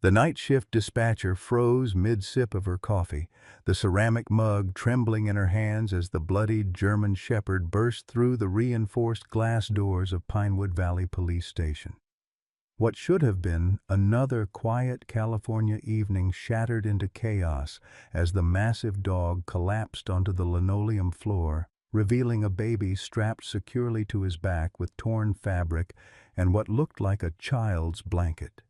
The night shift dispatcher froze mid-sip of her coffee, the ceramic mug trembling in her hands as the bloodied German shepherd burst through the reinforced glass doors of Pinewood Valley Police Station. What should have been another quiet California evening shattered into chaos as the massive dog collapsed onto the linoleum floor, revealing a baby strapped securely to his back with torn fabric and what looked like a child's blanket.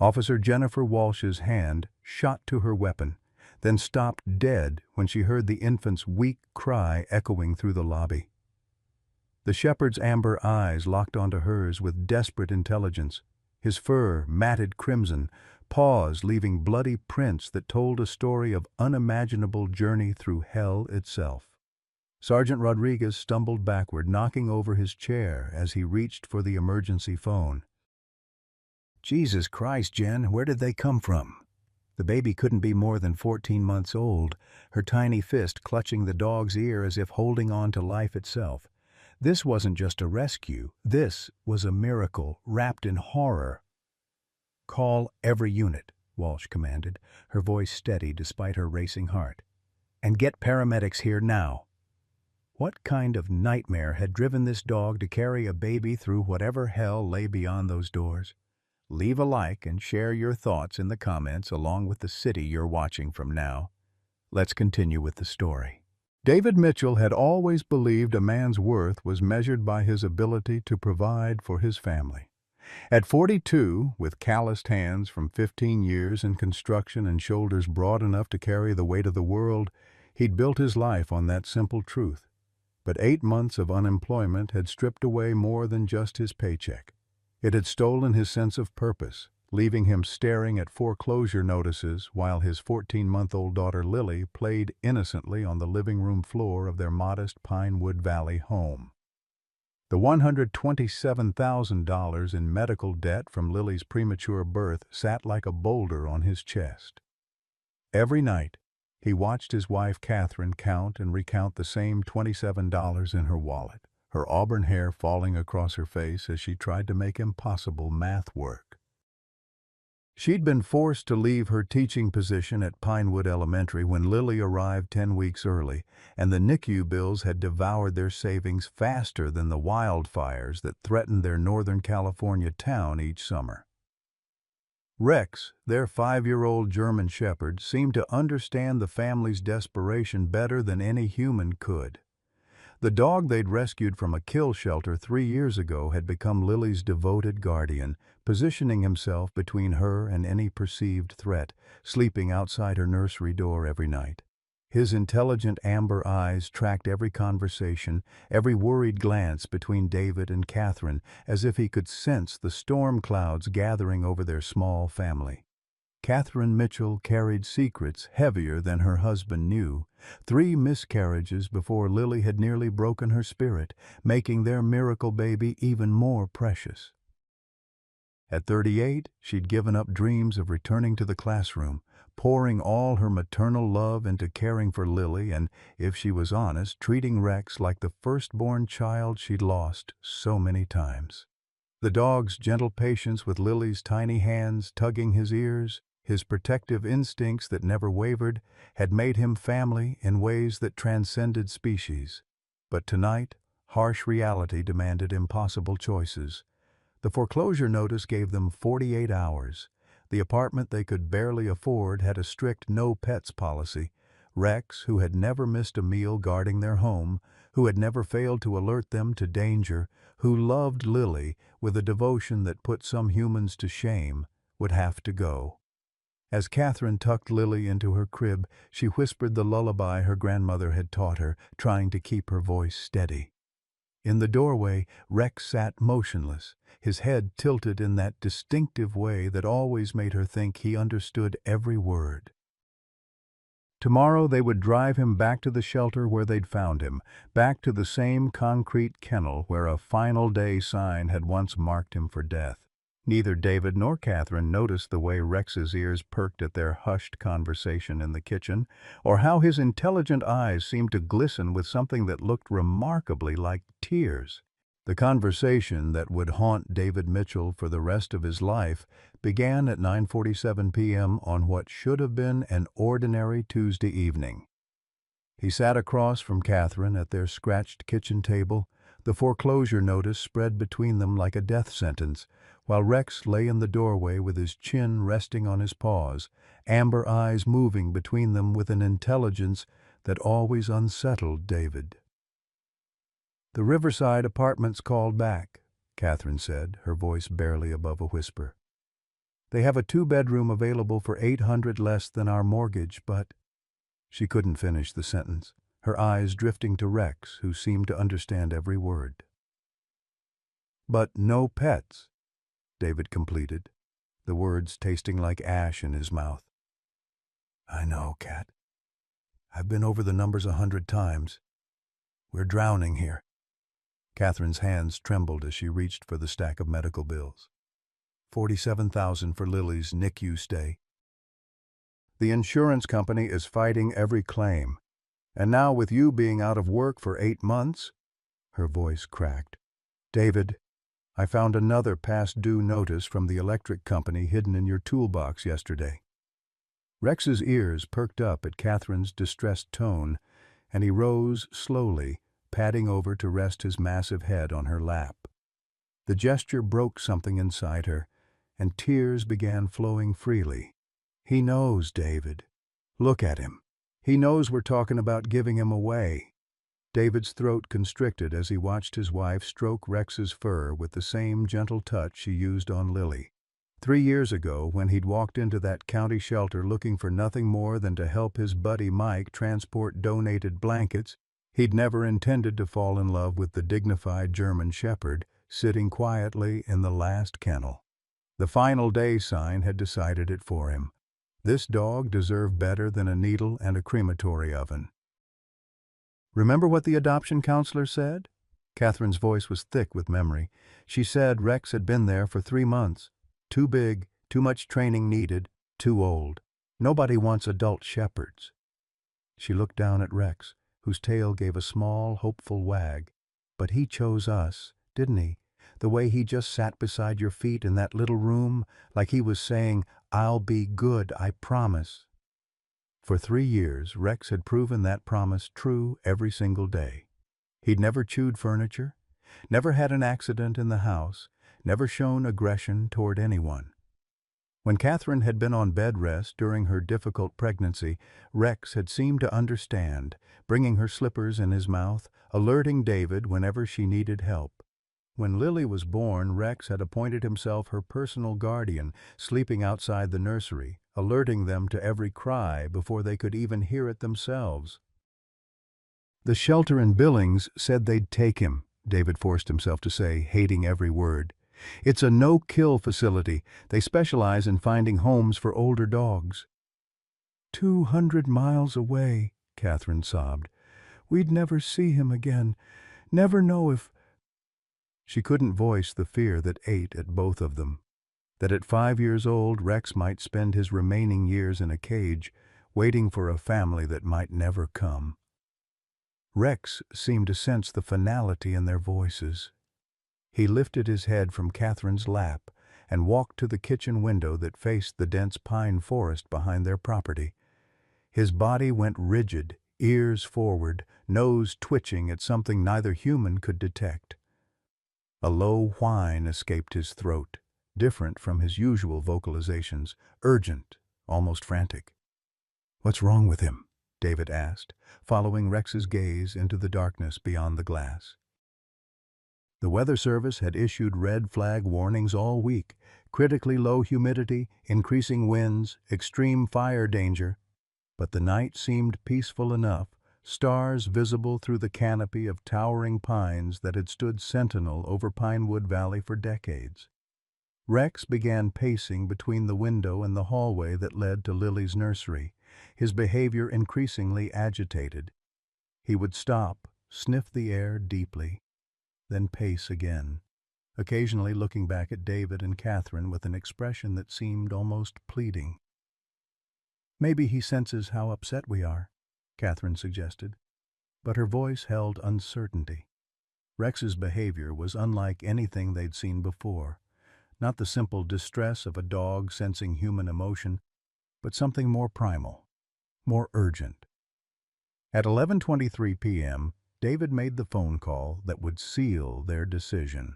Officer Jennifer Walsh's hand shot to her weapon, then stopped dead when she heard the infant's weak cry echoing through the lobby. The shepherd's amber eyes locked onto hers with desperate intelligence, his fur matted crimson, paws leaving bloody prints that told a story of unimaginable journey through hell itself. Sergeant Rodriguez stumbled backward, knocking over his chair as he reached for the emergency phone. "Jesus Christ, Jen, where did they come from?" The baby couldn't be more than 14 months old, her tiny fist clutching the dog's ear as if holding on to life itself. This wasn't just a rescue. This was a miracle wrapped in horror. "Call every unit," Walsh commanded, her voice steady despite her racing heart. "And get paramedics here now." What kind of nightmare had driven this dog to carry a baby through whatever hell lay beyond those doors? Leave a like and share your thoughts in the comments along with the city you're watching from now. Let's continue with the story. David Mitchell had always believed a man's worth was measured by his ability to provide for his family. At 42, with calloused hands from 15 years in construction and shoulders broad enough to carry the weight of the world, he'd built his life on that simple truth. But 8 months of unemployment had stripped away more than just his paycheck. It had stolen his sense of purpose, leaving him staring at foreclosure notices while his 14-month-old daughter Lily played innocently on the living room floor of their modest Pinewood Valley home. The $127,000 in medical debt from Lily's premature birth sat like a boulder on his chest. Every night, he watched his wife Catherine count and recount the same $27 in her wallet, her auburn hair falling across her face as she tried to make impossible math work. She'd been forced to leave her teaching position at Pinewood Elementary when Lily arrived 10 weeks early, and the NICU bills had devoured their savings faster than the wildfires that threatened their Northern California town each summer. Rex, their 5-year-old German shepherd, seemed to understand the family's desperation better than any human could. The dog they'd rescued from a kill shelter 3 years ago had become Lily's devoted guardian, positioning himself between her and any perceived threat, sleeping outside her nursery door every night. His intelligent amber eyes tracked every conversation, every worried glance between David and Catherine, as if he could sense the storm clouds gathering over their small family. Catherine Mitchell carried secrets heavier than her husband knew. 3 miscarriages before Lily had nearly broken her spirit, making their miracle baby even more precious. At 38, she'd given up dreams of returning to the classroom, pouring all her maternal love into caring for Lily and, if she was honest, treating Rex like the firstborn child she'd lost so many times. The dog's gentle patience with Lily's tiny hands tugging his ears, his protective instincts that never wavered, had made him family in ways that transcended species. But tonight, harsh reality demanded impossible choices. The foreclosure notice gave them 48 hours. The apartment they could barely afford had a strict no-pets policy. Rex, who had never missed a meal guarding their home, who had never failed to alert them to danger, who loved Lily with a devotion that put some humans to shame, would have to go. As Catherine tucked Lily into her crib, she whispered the lullaby her grandmother had taught her, trying to keep her voice steady. In the doorway, Rex sat motionless, his head tilted in that distinctive way that always made her think he understood every word. Tomorrow they would drive him back to the shelter where they'd found him, back to the same concrete kennel where a final day sign had once marked him for death. Neither David nor Catherine noticed the way Rex's ears perked at their hushed conversation in the kitchen, or how his intelligent eyes seemed to glisten with something that looked remarkably like tears. The conversation that would haunt David Mitchell for the rest of his life began at 9:47 p.m. on what should have been an ordinary Tuesday evening. He sat across from Catherine at their scratched kitchen table, the foreclosure notice spread between them like a death sentence, while Rex lay in the doorway with his chin resting on his paws, amber eyes moving between them with an intelligence that always unsettled David. "The Riverside Apartments called back," Catherine said, her voice barely above a whisper. "They have a 2-bedroom available for $800 less than our mortgage, but—" She couldn't finish the sentence, her eyes drifting to Rex, who seemed to understand every word. "But no pets," David completed, the words tasting like ash in his mouth. "I know, Cat. I've been over the numbers 100 times. We're drowning here." Catherine's hands trembled as she reached for the stack of medical bills. $47,000 for Lily's NICU stay. "The insurance company is fighting every claim. And now with you being out of work for 8 months," her voice cracked. "David, I found another past due notice from the electric company hidden in your toolbox yesterday." Rex's ears perked up at Catherine's distressed tone, and he rose slowly, padding over to rest his massive head on her lap. The gesture broke something inside her, and tears began flowing freely. "He knows, David. Look at him. He knows we're talking about giving him away." David's throat constricted as he watched his wife stroke Rex's fur with the same gentle touch she used on Lily. 3 years ago, when he'd walked into that county shelter looking for nothing more than to help his buddy Mike transport donated blankets, he'd never intended to fall in love with the dignified German shepherd sitting quietly in the last kennel. The final day sign had decided it for him. This dog deserved better than a needle and a crematory oven. "Remember what the adoption counselor said?" Catherine's voice was thick with memory. "She said Rex had been there for 3 months. Too big, too much training needed, too old. Nobody wants adult shepherds." She looked down at Rex, whose tail gave a small, hopeful wag. "But he chose us, didn't he? The way he just sat beside your feet in that little room, like he was saying, 'I'll be good, I promise.'" For 3 years, Rex had proven that promise true every single day. He'd never chewed furniture, never had an accident in the house, never shown aggression toward anyone. When Catherine had been on bed rest during her difficult pregnancy, Rex had seemed to understand, bringing her slippers in his mouth, alerting David whenever she needed help. When Lily was born, Rex had appointed himself her personal guardian, sleeping outside the nursery, alerting them to every cry before they could even hear it themselves. "The shelter in Billings said they'd take him," David forced himself to say, hating every word. "It's a no-kill facility. They specialize in finding homes for older dogs." 200 miles away," Catherine sobbed. "We'd never see him again. Never know if—" She couldn't voice the fear that ate at both of them. That at 5 years old, Rex might spend his remaining years in a cage, waiting for a family that might never come. Rex seemed to sense the finality in their voices. He lifted his head from Catherine's lap and walked to the kitchen window that faced the dense pine forest behind their property. His body went rigid, ears forward, nose twitching at something neither human could detect. A low whine escaped his throat, different from his usual vocalizations, urgent, almost frantic. "What's wrong with him?" David asked, following Rex's gaze into the darkness beyond the glass. The Weather Service had issued red flag warnings all week: critically low humidity, increasing winds, extreme fire danger. But the night seemed peaceful enough, stars visible through the canopy of towering pines that had stood sentinel over Pinewood Valley for decades. Rex began pacing between the window and the hallway that led to Lily's nursery, his behavior increasingly agitated. He would stop, sniff the air deeply, then pace again, occasionally looking back at David and Catherine with an expression that seemed almost pleading. "Maybe he senses how upset we are," Catherine suggested, but her voice held uncertainty. Rex's behavior was unlike anything they'd seen before. Not the simple distress of a dog sensing human emotion, but something more primal, more urgent. At 11:23 p.m., David made the phone call that would seal their decision.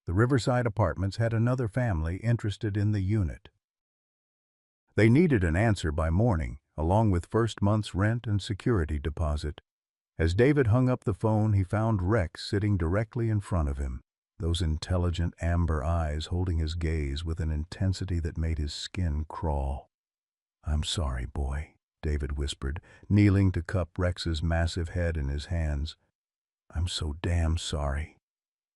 The Riverside Apartments had another family interested in the unit. They needed an answer by morning, along with first month's rent and security deposit. As David hung up the phone, he found Rex sitting directly in front of him, those intelligent amber eyes holding his gaze with an intensity that made his skin crawl. "I'm sorry, boy," David whispered, kneeling to cup Rex's massive head in his hands. "I'm so damn sorry.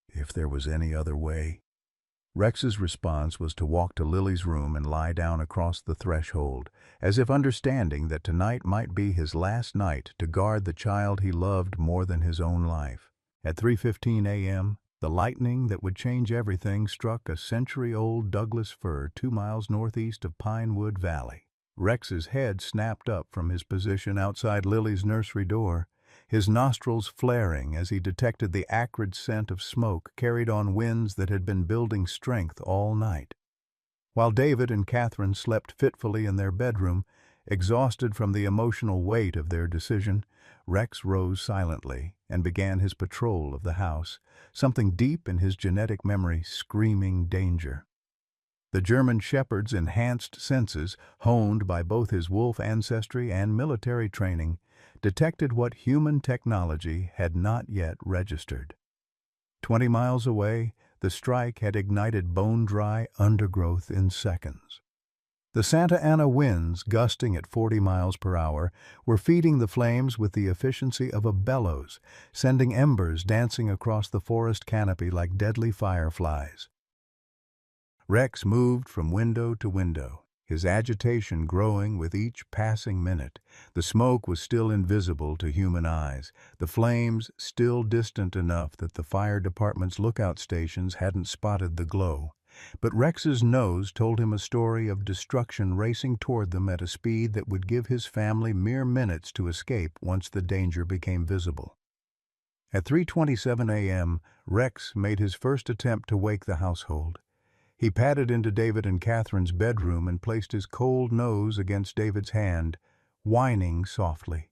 If there was any other way." Rex's response was to walk to Lily's room and lie down across the threshold, as if understanding that tonight might be his last night to guard the child he loved more than his own life. At 3:15 a.m., the lightning that would change everything struck a century-old Douglas fir 2 miles northeast of Pinewood Valley. Rex's head snapped up from his position outside Lily's nursery door, his nostrils flaring as he detected the acrid scent of smoke carried on winds that had been building strength all night. While David and Catherine slept fitfully in their bedroom, exhausted from the emotional weight of their decision, Rex rose silently and began his patrol of the house, something deep in his genetic memory screaming danger. The German Shepherd's enhanced senses, honed by both his wolf ancestry and military training, detected what human technology had not yet registered. 20 miles away, the strike had ignited bone-dry undergrowth in seconds. The Santa Ana winds, gusting at 40 miles per hour, were feeding the flames with the efficiency of a bellows, sending embers dancing across the forest canopy like deadly fireflies. Rex moved from window to window, his agitation growing with each passing minute. The smoke was still invisible to human eyes, the flames still distant enough that the fire department's lookout stations hadn't spotted the glow. But Rex's nose told him a story of destruction racing toward them at a speed that would give his family mere minutes to escape once the danger became visible. At 3:27 a.m., Rex made his first attempt to wake the household. He padded into David and Catherine's bedroom and placed his cold nose against David's hand, whining softly.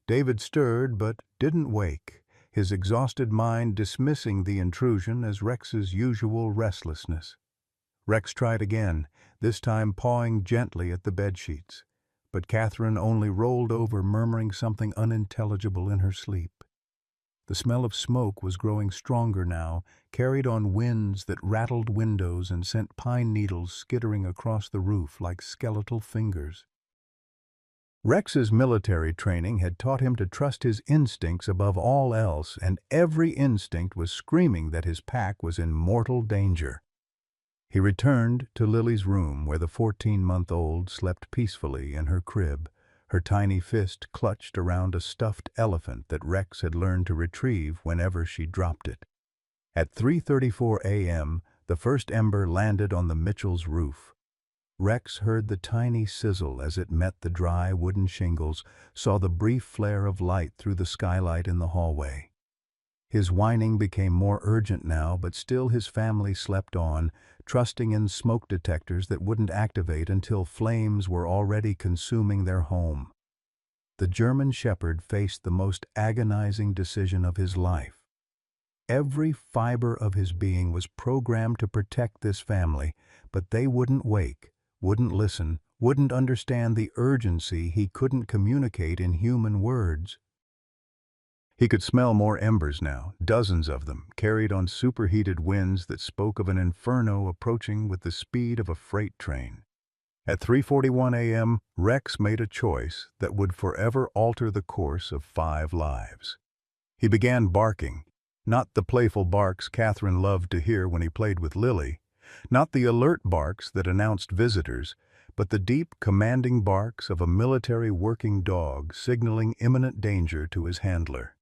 David stirred but didn't wake, his exhausted mind dismissing the intrusion as Rex's usual restlessness. Rex tried again, this time pawing gently at the bedsheets, but Catherine only rolled over, murmuring something unintelligible in her sleep. The smell of smoke was growing stronger now, carried on winds that rattled windows and sent pine needles skittering across the roof like skeletal fingers. Rex's military training had taught him to trust his instincts above all else, and every instinct was screaming that his pack was in mortal danger. He returned to Lily's room, where the 14-month-old slept peacefully in her crib, her tiny fist clutched around a stuffed elephant that Rex had learned to retrieve whenever she dropped it. At 3:34 a.m., the first ember landed on the Mitchells' roof. Rex heard the tiny sizzle as it met the dry wooden shingles, saw the brief flare of light through the skylight in the hallway. His whining became more urgent now, but still his family slept on, trusting in smoke detectors that wouldn't activate until flames were already consuming their home. The German Shepherd faced the most agonizing decision of his life. Every fiber of his being was programmed to protect this family, but they wouldn't wake, wouldn't listen, wouldn't understand the urgency he couldn't communicate in human words. He could smell more embers now, dozens of them, carried on superheated winds that spoke of an inferno approaching with the speed of a freight train. At 3:41 a.m., Rex made a choice that would forever alter the course of 5 lives. He began barking, not the playful barks Catherine loved to hear when he played with Lily, not the alert barks that announced visitors, but the deep, commanding barks of a military working dog signaling imminent danger to his handler.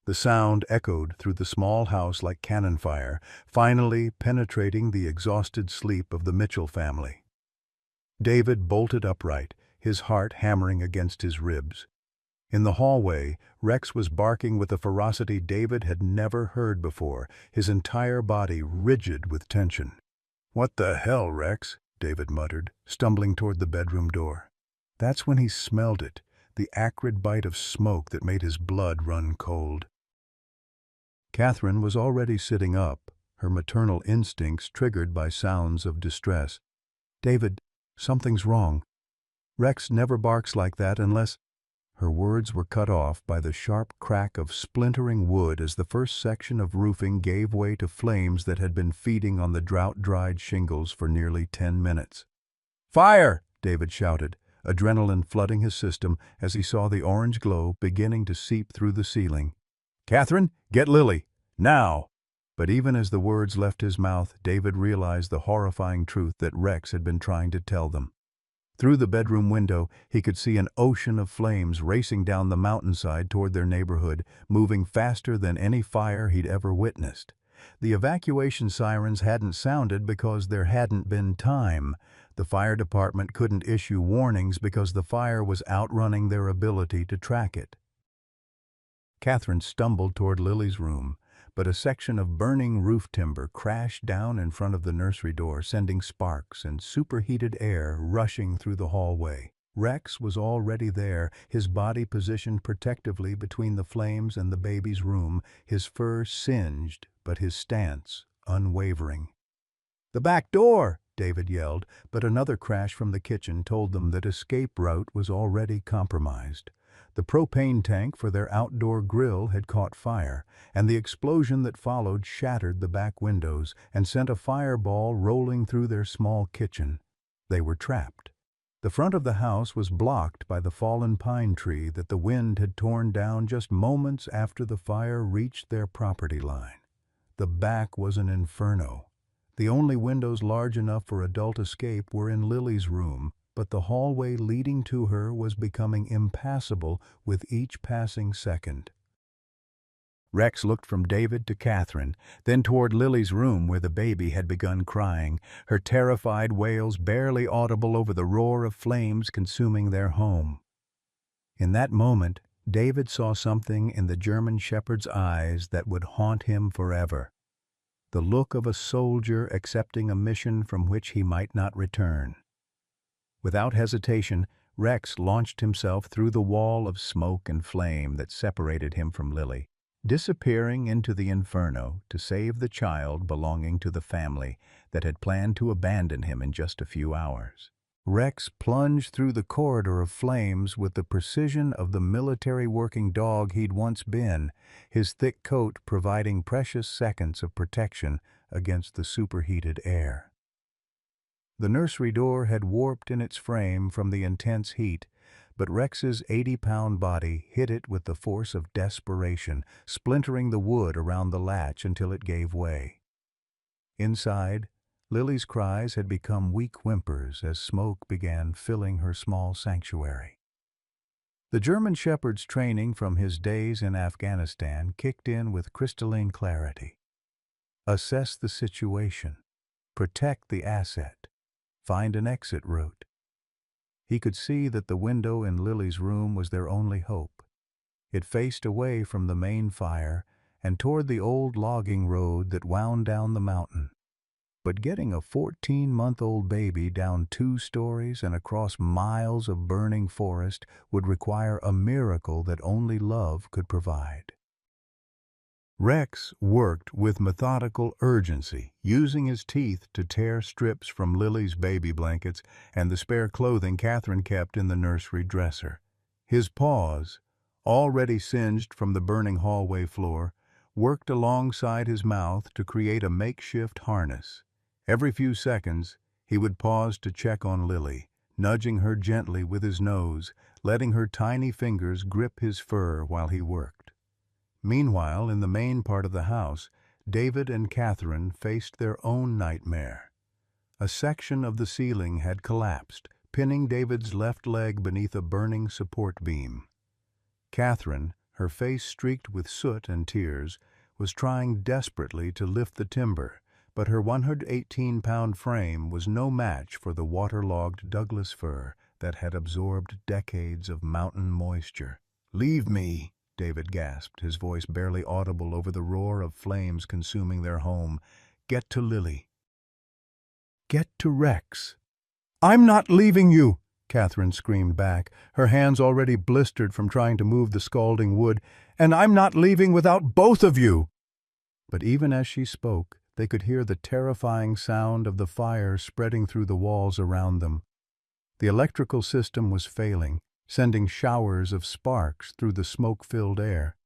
The sound echoed through the small house like cannon fire, finally penetrating the exhausted sleep of the Mitchell family. David bolted upright, his heart hammering against his ribs. In the hallway, Rex was barking with a ferocity David had never heard before, his entire body rigid with tension. "What the hell, Rex?" David muttered, stumbling toward the bedroom door. That's when he smelled it, the acrid bite of smoke that made his blood run cold. Catherine was already sitting up, her maternal instincts triggered by sounds of distress. "David, something's wrong. Rex never barks like that unless—" Her words were cut off by the sharp crack of splintering wood as the first section of roofing gave way to flames that had been feeding on the drought-dried shingles for nearly 10 minutes. "Fire!" David shouted, adrenaline flooding his system as he saw the orange glow beginning to seep through the ceiling. "Catherine, get Lily! Now!" But even as the words left his mouth, David realized the horrifying truth that Rex had been trying to tell them. Through the bedroom window, he could see an ocean of flames racing down the mountainside toward their neighborhood, moving faster than any fire he'd ever witnessed. The evacuation sirens hadn't sounded because there hadn't been time. The fire department couldn't issue warnings because the fire was outrunning their ability to track it. Catherine stumbled toward Lily's room, but a section of burning roof timber crashed down in front of the nursery door, sending sparks and superheated air rushing through the hallway. Rex was already there, his body positioned protectively between the flames and the baby's room, his fur singed, but his stance unwavering. "The back door!" David yelled, but another crash from the kitchen told them that escape route was already compromised. The propane tank for their outdoor grill had caught fire, and the explosion that followed shattered the back windows and sent a fireball rolling through their small kitchen. They were trapped. The front of the house was blocked by the fallen pine tree that the wind had torn down just moments after the fire reached their property line. The back was an inferno. The only windows large enough for adult escape were in Lily's room, but the hallway leading to her was becoming impassable with each passing second. Rex looked from David to Catherine, then toward Lily's room where the baby had begun crying, her terrified wails barely audible over the roar of flames consuming their home. In that moment, David saw something in the German shepherd's eyes that would haunt him forever. The look of a soldier accepting a mission from which he might not return. Without hesitation, Rex launched himself through the wall of smoke and flame that separated him from Lily, disappearing into the inferno to save the child belonging to the family that had planned to abandon him in just a few hours. Rex plunged through the corridor of flames with the precision of the military working dog he'd once been, his thick coat providing precious seconds of protection against the superheated air. The nursery door had warped in its frame from the intense heat, but Rex's 80-pound body hit it with the force of desperation, splintering the wood around the latch until it gave way. Inside, Lily's cries had become weak whimpers as smoke began filling her small sanctuary. The German shepherd's training from his days in Afghanistan kicked in with crystalline clarity. Assess the situation, protect the asset, find an exit route. He could see that the window in Lily's room was their only hope. It faced away from the main fire and toward the old logging road that wound down the mountain. But getting a 14-month-old baby down 2 stories and across miles of burning forest would require a miracle that only love could provide. Rex worked with methodical urgency, using his teeth to tear strips from Lily's baby blankets and the spare clothing Catherine kept in the nursery dresser. His paws, already singed from the burning hallway floor, worked alongside his mouth to create a makeshift harness. Every few seconds, he would pause to check on Lily, nudging her gently with his nose, letting her tiny fingers grip his fur while he worked. Meanwhile, in the main part of the house, David and Catherine faced their own nightmare. A section of the ceiling had collapsed, pinning David's left leg beneath a burning support beam. Catherine, her face streaked with soot and tears, was trying desperately to lift the timber, but her 118-pound frame was no match for the waterlogged Douglas fir that had absorbed decades of mountain moisture. "Leave me," David gasped, his voice barely audible over the roar of flames consuming their home. "Get to Lily. Get to Rex." "I'm not leaving you," Catherine screamed back, her hands already blistered from trying to move the scalding wood. "And I'm not leaving without both of you." But even as she spoke, they could hear the terrifying sound of the fire spreading through the walls around them. The electrical system was failing, sending showers of sparks through the smoke-filled air.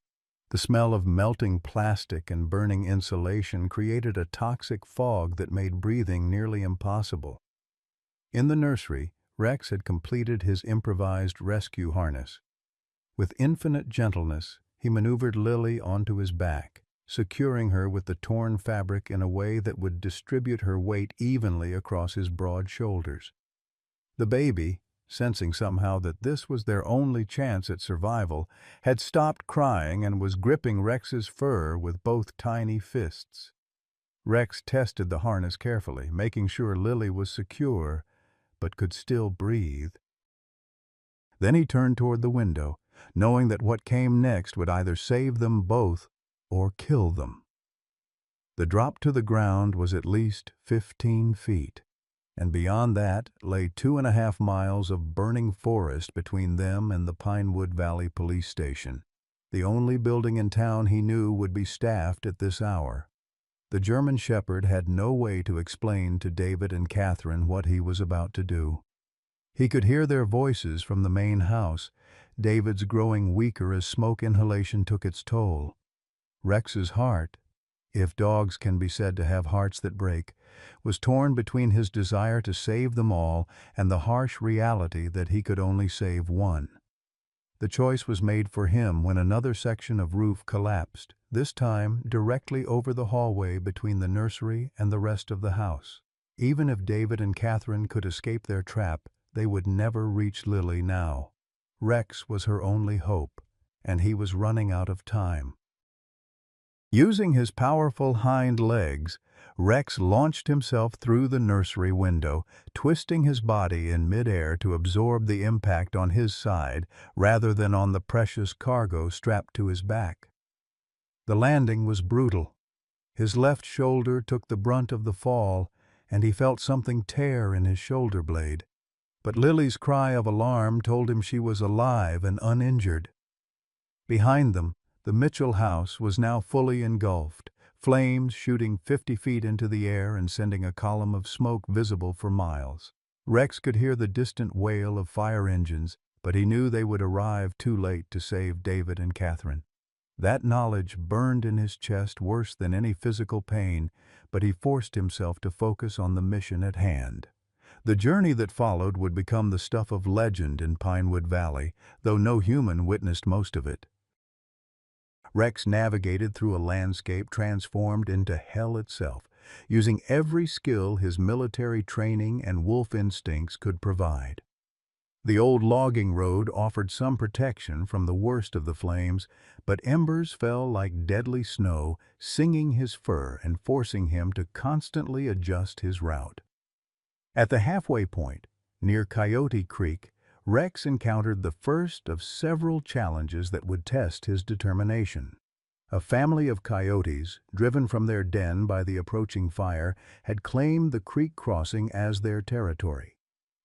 The smell of melting plastic and burning insulation created a toxic fog that made breathing nearly impossible. In the nursery, Rex had completed his improvised rescue harness. With infinite gentleness, he maneuvered Lily onto his back, securing her with the torn fabric in a way that would distribute her weight evenly across his broad shoulders. The baby, sensing somehow that this was their only chance at survival, had stopped crying and was gripping Rex's fur with both tiny fists. Rex tested the harness carefully, making sure Lily was secure, but could still breathe. Then he turned toward the window, knowing that what came next would either save them both or kill them. The drop to the ground was at least 15 feet, and beyond that lay 2.5 miles of burning forest between them and the Pinewood Valley Police Station, the only building in town he knew would be staffed at this hour. The German Shepherd had no way to explain to David and Catherine what he was about to do. He could hear their voices from the main house, David's growing weaker as smoke inhalation took its toll. Rex's heart, if dogs can be said to have hearts that break, was torn between his desire to save them all and the harsh reality that he could only save one. The choice was made for him when another section of roof collapsed, this time directly over the hallway between the nursery and the rest of the house. Even if David and Catherine could escape their trap, they would never reach Lily now. Rex was her only hope, and he was running out of time. Using his powerful hind legs, Rex launched himself through the nursery window, twisting his body in midair to absorb the impact on his side rather than on the precious cargo strapped to his back. The landing was brutal. His left shoulder took the brunt of the fall, and he felt something tear in his shoulder blade. But Lily's cry of alarm told him she was alive and uninjured. Behind them, the Mitchell house was now fully engulfed, flames shooting 50 feet into the air and sending a column of smoke visible for miles. Rex could hear the distant wail of fire engines, but he knew they would arrive too late to save David and Catherine. That knowledge burned in his chest worse than any physical pain, but he forced himself to focus on the mission at hand. The journey that followed would become the stuff of legend in Pinewood Valley, though no human witnessed most of it. Rex navigated through a landscape transformed into hell itself, using every skill his military training and wolf instincts could provide. The old logging road offered some protection from the worst of the flames, but embers fell like deadly snow, singing his fur and forcing him to constantly adjust his route. At the halfway point, near Coyote Creek, Rex encountered the first of several challenges that would test his determination. A family of coyotes, driven from their den by the approaching fire, had claimed the creek crossing as their territory.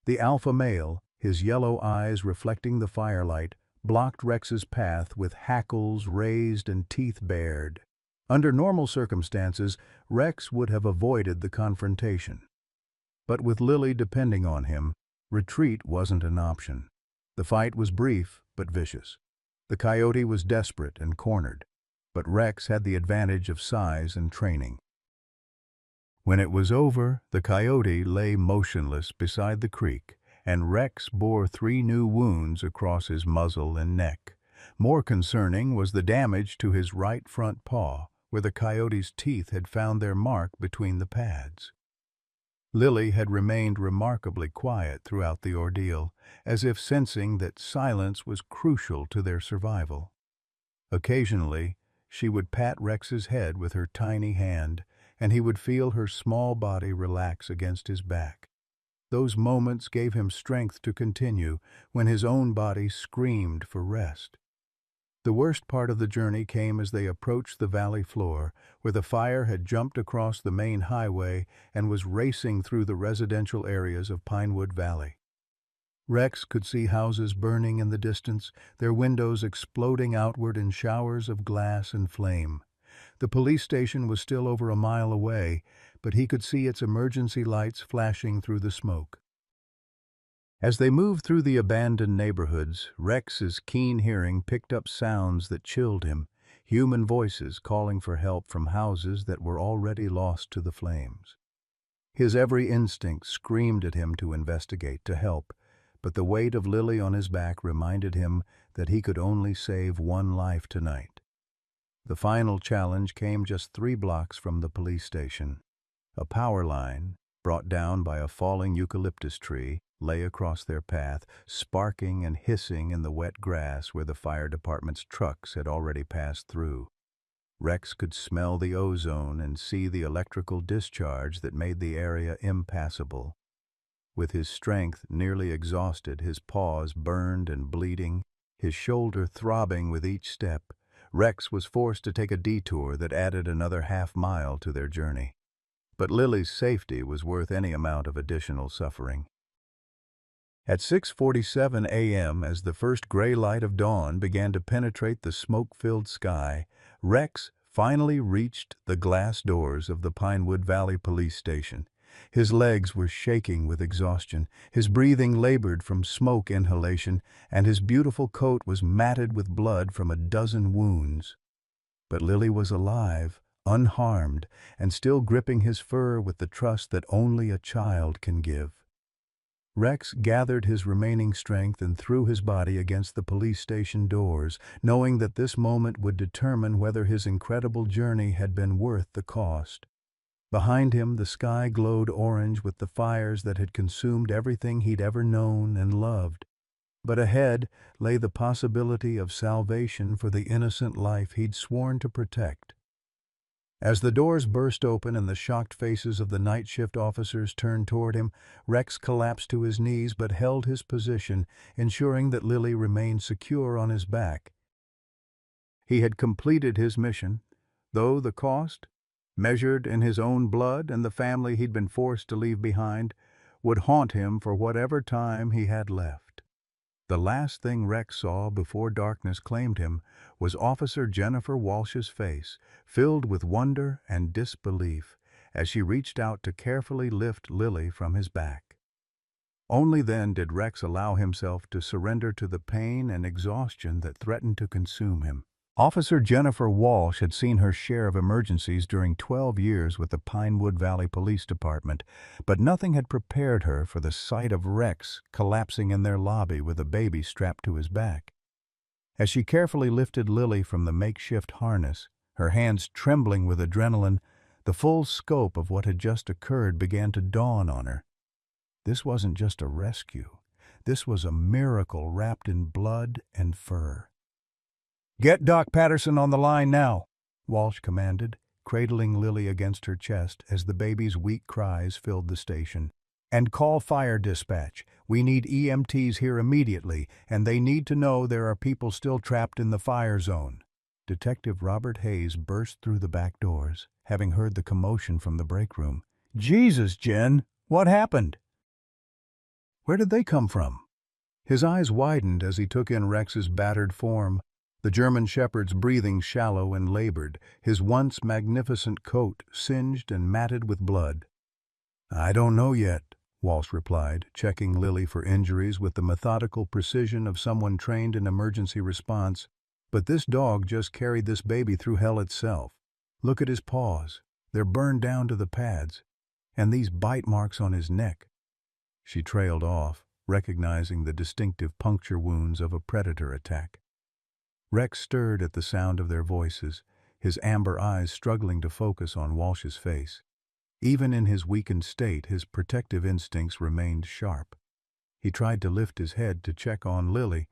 The alpha male, his yellow eyes reflecting the firelight, blocked Rex's path with hackles raised and teeth bared. Under normal circumstances, Rex would have avoided the confrontation. But with Lily depending on him, retreat wasn't an option. The fight was brief but vicious. The coyote was desperate and cornered, but Rex had the advantage of size and training. When it was over, the coyote lay motionless beside the creek, and Rex bore 3 new wounds across his muzzle and neck. More concerning was the damage to his right front paw, where the coyote's teeth had found their mark between the pads. Lily had remained remarkably quiet throughout the ordeal, as if sensing that silence was crucial to their survival. Occasionally, she would pat Rex's head with her tiny hand, and he would feel her small body relax against his back. Those moments gave him strength to continue when his own body screamed for rest. The worst part of the journey came as they approached the valley floor, where the fire had jumped across the main highway and was racing through the residential areas of Pinewood Valley. Rex could see houses burning in the distance, their windows exploding outward in showers of glass and flame. The police station was still over a mile away, but he could see its emergency lights flashing through the smoke. As they moved through the abandoned neighborhoods, Rex's keen hearing picked up sounds that chilled him, human voices calling for help from houses that were already lost to the flames. His every instinct screamed at him to investigate, to help, but the weight of Lily on his back reminded him that he could only save one life tonight. The final challenge came just 3 blocks from the police station. A power line, brought down by a falling eucalyptus tree, lay across their path, sparking and hissing in the wet grass where the fire department's trucks had already passed through. Rex could smell the ozone and see the electrical discharge that made the area impassable. With his strength nearly exhausted, his paws burned and bleeding, his shoulder throbbing with each step, Rex was forced to take a detour that added another half-mile to their journey. But Lily's safety was worth any amount of additional suffering. At 6:47 a.m., as the first gray light of dawn began to penetrate the smoke-filled sky, Rex finally reached the glass doors of the Pinewood Valley Police Station. His legs were shaking with exhaustion, his breathing labored from smoke inhalation, and his beautiful coat was matted with blood from a dozen wounds. But Lily was alive, unharmed, and still gripping his fur with the trust that only a child can give. Rex gathered his remaining strength and threw his body against the police station doors, knowing that this moment would determine whether his incredible journey had been worth the cost. Behind him, the sky glowed orange with the fires that had consumed everything he'd ever known and loved. But ahead lay the possibility of salvation for the innocent life he'd sworn to protect. As the doors burst open and the shocked faces of the night shift officers turned toward him, Rex collapsed to his knees but held his position, ensuring that Lily remained secure on his back. He had completed his mission, though the cost, measured in his own blood and the family he'd been forced to leave behind, would haunt him for whatever time he had left. The last thing Rex saw before darkness claimed him was Officer Jennifer Walsh's face, filled with wonder and disbelief, as she reached out to carefully lift Lily from his back. Only then did Rex allow himself to surrender to the pain and exhaustion that threatened to consume him. Officer Jennifer Walsh had seen her share of emergencies during 12 years with the Pinewood Valley Police Department, but nothing had prepared her for the sight of Rex collapsing in their lobby with a baby strapped to his back. As she carefully lifted Lily from the makeshift harness, her hands trembling with adrenaline, the full scope of what had just occurred began to dawn on her. This wasn't just a rescue. This was a miracle wrapped in blood and fur. "Get Doc Patterson on the line now," Walsh commanded, cradling Lily against her chest as the baby's weak cries filled the station. "And call fire dispatch. We need EMTs here immediately, and they need to know there are people still trapped in the fire zone." Detective Robert Hayes burst through the back doors, having heard the commotion from the break room. "Jesus, Jen, what happened? Where did they come from?" His eyes widened as he took in Rex's battered form, the German shepherd's breathing shallow and labored, his once magnificent coat singed and matted with blood. "I don't know yet," Walsh replied, checking Lily for injuries with the methodical precision of someone trained in emergency response. "But this dog just carried this baby through hell itself. Look at his paws. They're burned down to the pads. And these bite marks on his neck." She trailed off, recognizing the distinctive puncture wounds of a predator attack. Rex stirred at the sound of their voices, his amber eyes struggling to focus on Walsh's face. Even in his weakened state, his protective instincts remained sharp. He tried to lift his head to check on Lily,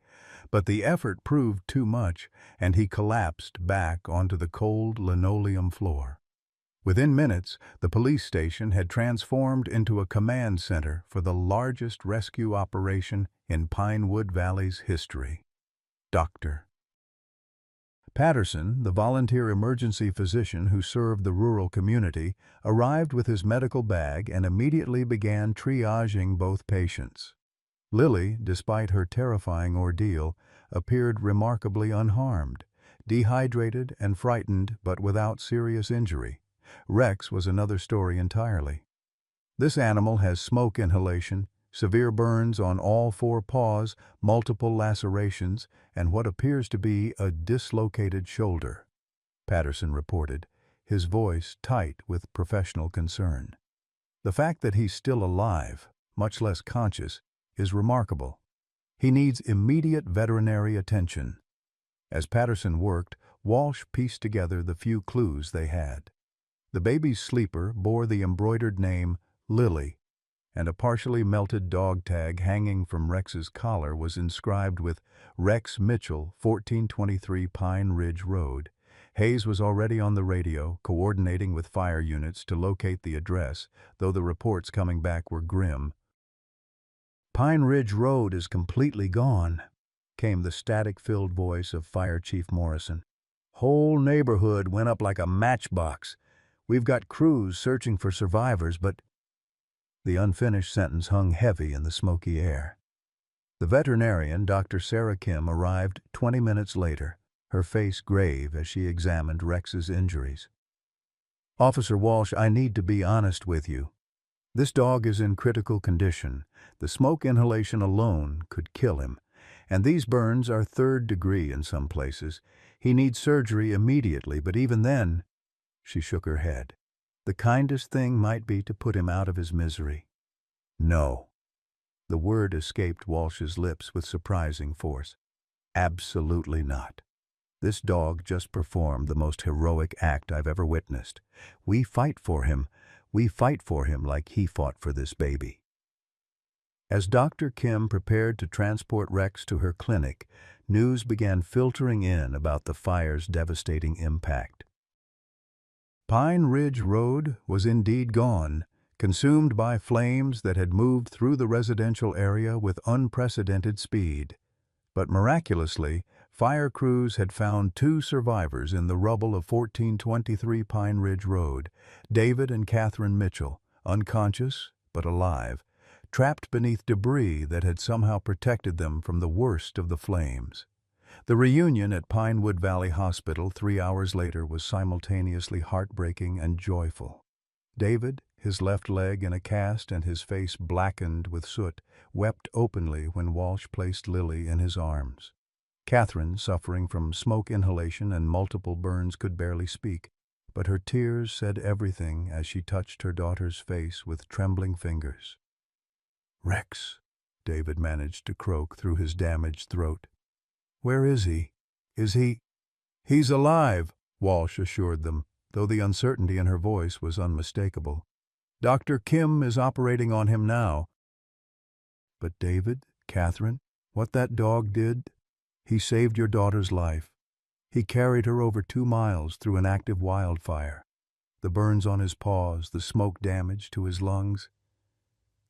but the effort proved too much, and he collapsed back onto the cold linoleum floor. Within minutes, the police station had transformed into a command center for the largest rescue operation in Pinewood Valley's history. Dr. Patterson, the volunteer emergency physician who served the rural community, arrived with his medical bag and immediately began triaging both patients. Lily, despite her terrifying ordeal, appeared remarkably unharmed, dehydrated and frightened but without serious injury. Rex was another story entirely. This animal has smoke inhalation, severe burns on all four paws, multiple lacerations, and what appears to be a dislocated shoulder, Patterson reported, his voice tight with professional concern. The fact that he's still alive, much less conscious, is remarkable. He needs immediate veterinary attention. As Patterson worked, Walsh pieced together the few clues they had. The baby's sleeper bore the embroidered name Lily, and a partially melted dog tag hanging from Rex's collar was inscribed with Rex Mitchell, 1423 Pine Ridge Road. Hayes was already on the radio, coordinating with fire units to locate the address, though the reports coming back were grim. "Pine Ridge Road is completely gone," came the static-filled voice of Fire Chief Morrison. "Whole neighborhood went up like a matchbox. We've got crews searching for survivors, but—" The unfinished sentence hung heavy in the smoky air. The veterinarian, Dr. Sarah Kim, arrived 20 minutes later, her face grave as she examined Rex's injuries. "Officer Walsh, I need to be honest with you. This dog is in critical condition. The smoke inhalation alone could kill him, and these burns are third degree in some places. He needs surgery immediately, but even then—" She shook her head. "The kindest thing might be to put him out of his misery." "No." The word escaped Walsh's lips with surprising force. "Absolutely not. This dog just performed the most heroic act I've ever witnessed. We fight for him. We fight for him like he fought for this baby." As Dr. Kim prepared to transport Rex to her clinic, news began filtering in about the fire's devastating impact. Pine Ridge Road was indeed gone, consumed by flames that had moved through the residential area with unprecedented speed. But miraculously, fire crews had found 2 survivors in the rubble of 1423 Pine Ridge Road, David and Catherine Mitchell, unconscious but alive, trapped beneath debris that had somehow protected them from the worst of the flames. The reunion at Pinewood Valley Hospital 3 hours later was simultaneously heartbreaking and joyful. David, his left leg in a cast and his face blackened with soot, wept openly when Walsh placed Lily in his arms. Catherine, suffering from smoke inhalation and multiple burns, could barely speak, but her tears said everything as she touched her daughter's face with trembling fingers. "Rex," David managed to croak through his damaged throat. "Where is he? Is he—" "He's alive," Walsh assured them, though the uncertainty in her voice was unmistakable. "Dr. Kim is operating on him now." "But David, Catherine, what that dog did, he saved your daughter's life. He carried her over 2 miles through an active wildfire. The burns on his paws, the smoke damage to his lungs.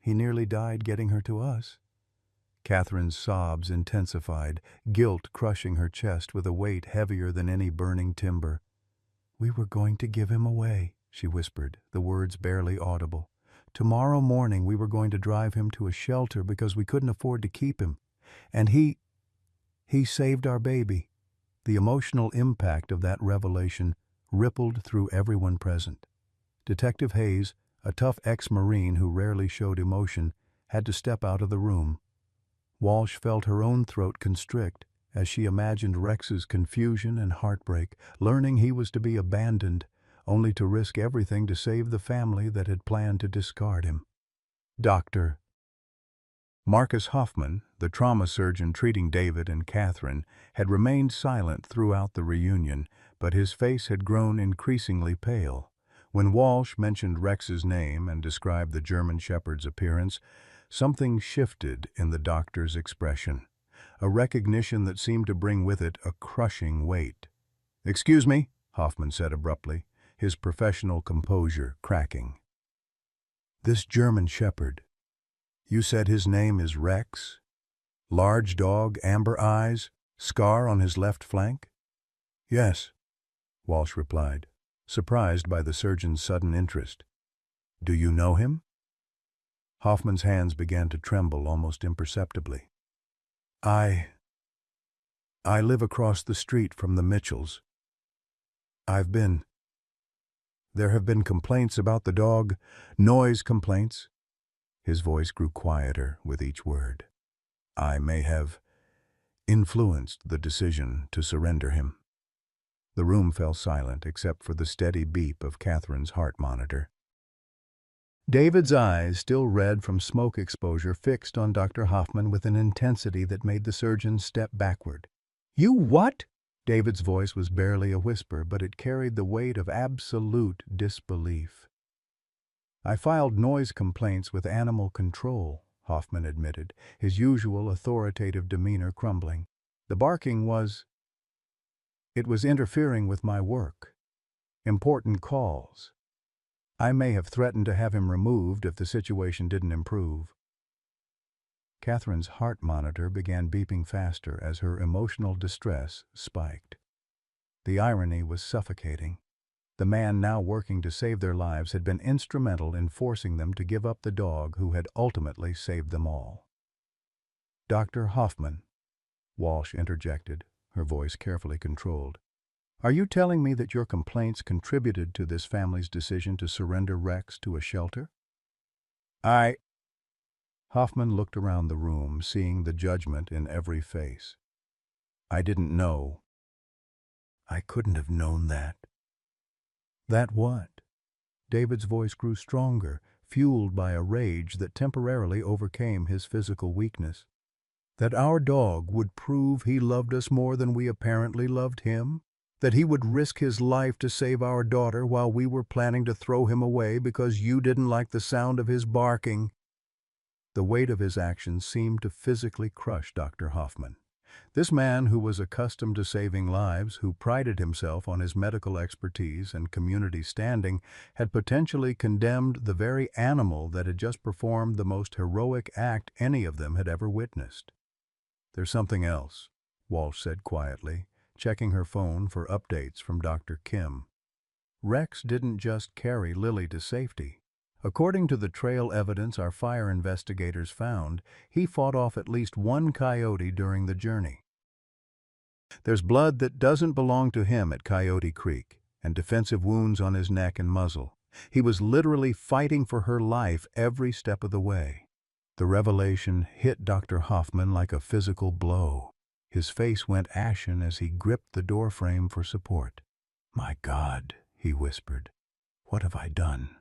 He nearly died getting her to us." Catherine's sobs intensified, guilt crushing her chest with a weight heavier than any burning timber. "We were going to give him away," she whispered, the words barely audible. "Tomorrow morning we were going to drive him to a shelter because we couldn't afford to keep him. And he saved our baby." The emotional impact of that revelation rippled through everyone present. Detective Hayes, a tough ex-Marine who rarely showed emotion, had to step out of the room. Walsh felt her own throat constrict as she imagined Rex's confusion and heartbreak, learning he was to be abandoned, only to risk everything to save the family that had planned to discard him. Dr. Marcus Hoffman, the trauma surgeon treating David and Catherine, had remained silent throughout the reunion, but his face had grown increasingly pale. When Walsh mentioned Rex's name and described the German Shepherd's appearance, something shifted in the doctor's expression, a recognition that seemed to bring with it a crushing weight. "Excuse me," Hoffman said abruptly, his professional composure cracking. "This German Shepherd, you said his name is Rex? Large dog, amber eyes, scar on his left flank?" Yes, Walsh replied, surprised by the surgeon's sudden interest. Do you know him? Hoffman's hands began to tremble almost imperceptibly. I live across the street from the Mitchells. There have been complaints about the dog, noise complaints. His voice grew quieter with each word. I may have influenced the decision to surrender him. The room fell silent except for the steady beep of Catherine's heart monitor. David's eyes, still red from smoke exposure, fixed on Dr. Hoffman with an intensity that made the surgeon step backward. You what? David's voice was barely a whisper, but it carried the weight of absolute disbelief. I filed noise complaints with animal control, Hoffman admitted, his usual authoritative demeanor crumbling. The barking it was interfering with my work. Important calls. I may have threatened to have him removed if the situation didn't improve. Catherine's heart monitor began beeping faster as her emotional distress spiked. The irony was suffocating. The man now working to save their lives had been instrumental in forcing them to give up the dog who had ultimately saved them all. Dr. Hoffman, Walsh interjected, her voice carefully controlled. Are you telling me that your complaints contributed to this family's decision to surrender Rex to a shelter? Hoffman looked around the room, seeing the judgment in every face. I didn't know. I couldn't have known that. That what? David's voice grew stronger, fueled by a rage that temporarily overcame his physical weakness. That our dog would prove he loved us more than we apparently loved him? That he would risk his life to save our daughter while we were planning to throw him away because you didn't like the sound of his barking? The weight of his actions seemed to physically crush Dr. Hoffman. This man who was accustomed to saving lives, who prided himself on his medical expertise and community standing, had potentially condemned the very animal that had just performed the most heroic act any of them had ever witnessed. There's something else, Walsh said quietly, checking her phone for updates from Dr. Kim. Rex didn't just carry Lily to safety. According to the trail evidence our fire investigators found, he fought off at least one coyote during the journey. There's blood that doesn't belong to him at Coyote Creek, and defensive wounds on his neck and muzzle. He was literally fighting for her life every step of the way. The revelation hit Dr. Hoffman like a physical blow. His face went ashen as he gripped the doorframe for support. My God, he whispered, what have I done?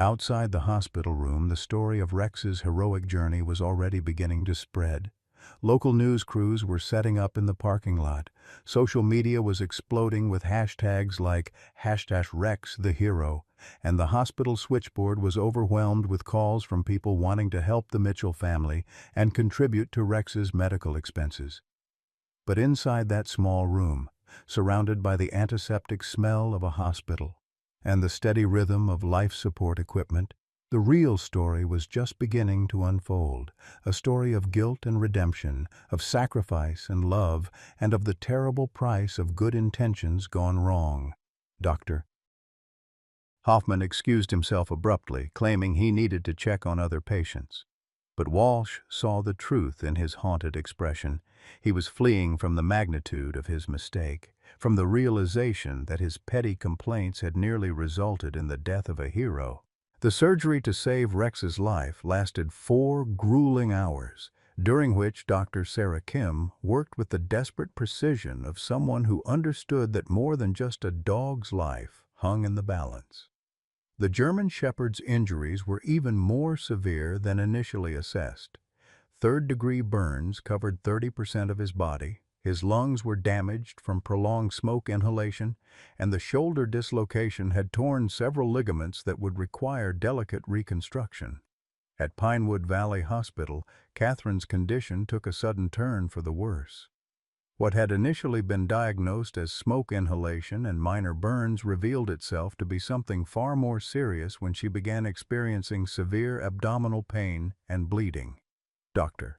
Outside the hospital room, the story of Rex's heroic journey was already beginning to spread. Local news crews were setting up in the parking lot. Social media was exploding with hashtags like #RexTheHero, and the hospital switchboard was overwhelmed with calls from people wanting to help the Mitchell family and contribute to Rex's medical expenses. But inside that small room, surrounded by the antiseptic smell of a hospital and the steady rhythm of life support equipment, the real story was just beginning to unfold, a story of guilt and redemption, of sacrifice and love, and of the terrible price of good intentions gone wrong. Dr. Hoffman excused himself abruptly, claiming he needed to check on other patients. But Walsh saw the truth in his haunted expression. He was fleeing from the magnitude of his mistake, from the realization that his petty complaints had nearly resulted in the death of a hero. The surgery to save Rex's life lasted 4 grueling hours, during which Dr. Sarah Kim worked with the desperate precision of someone who understood that more than just a dog's life hung in the balance. The German Shepherd's injuries were even more severe than initially assessed. Third-degree burns covered 30% of his body, his lungs were damaged from prolonged smoke inhalation, and the shoulder dislocation had torn several ligaments that would require delicate reconstruction. At Pinewood Valley Hospital, Catherine's condition took a sudden turn for the worse. What had initially been diagnosed as smoke inhalation and minor burns revealed itself to be something far more serious when she began experiencing severe abdominal pain and bleeding. Dr.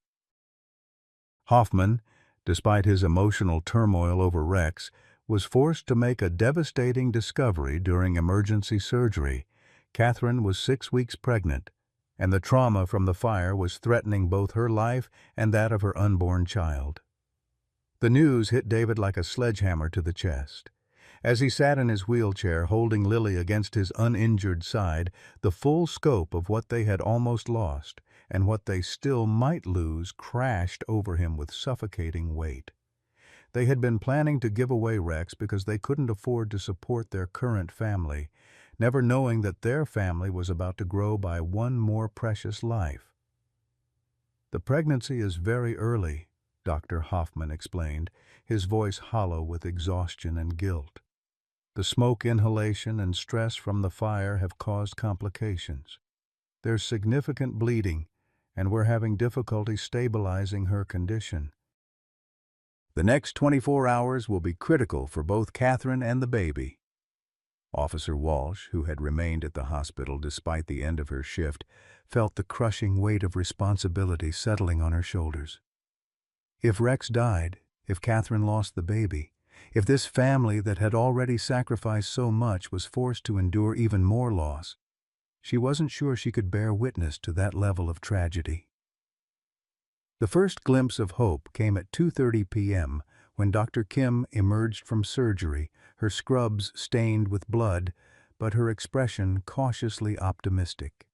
Hoffman, despite his emotional turmoil over Rex, was forced to make a devastating discovery during emergency surgery. Catherine was 6 weeks pregnant, and the trauma from the fire was threatening both her life and that of her unborn child. The news hit David like a sledgehammer to the chest. As he sat in his wheelchair holding Lily against his uninjured side, the full scope of what they had almost lost and what they still might lose crashed over him with suffocating weight. They had been planning to give away Rex because they couldn't afford to support their current family, never knowing that their family was about to grow by one more precious life. "The pregnancy is very early," Dr. Hoffman explained, his voice hollow with exhaustion and guilt. "The smoke inhalation and stress from the fire have caused complications. There's significant bleeding, and we're having difficulty stabilizing her condition. The next 24 hours will be critical for both Catherine and the baby." Officer Walsh, who had remained at the hospital despite the end of her shift, felt the crushing weight of responsibility settling on her shoulders. If Rex died, if Catherine lost the baby, if this family that had already sacrificed so much was forced to endure even more loss, she wasn't sure she could bear witness to that level of tragedy. The first glimpse of hope came at 2:30 p.m. when Dr. Kim emerged from surgery, her scrubs stained with blood, but her expression cautiously optimistic.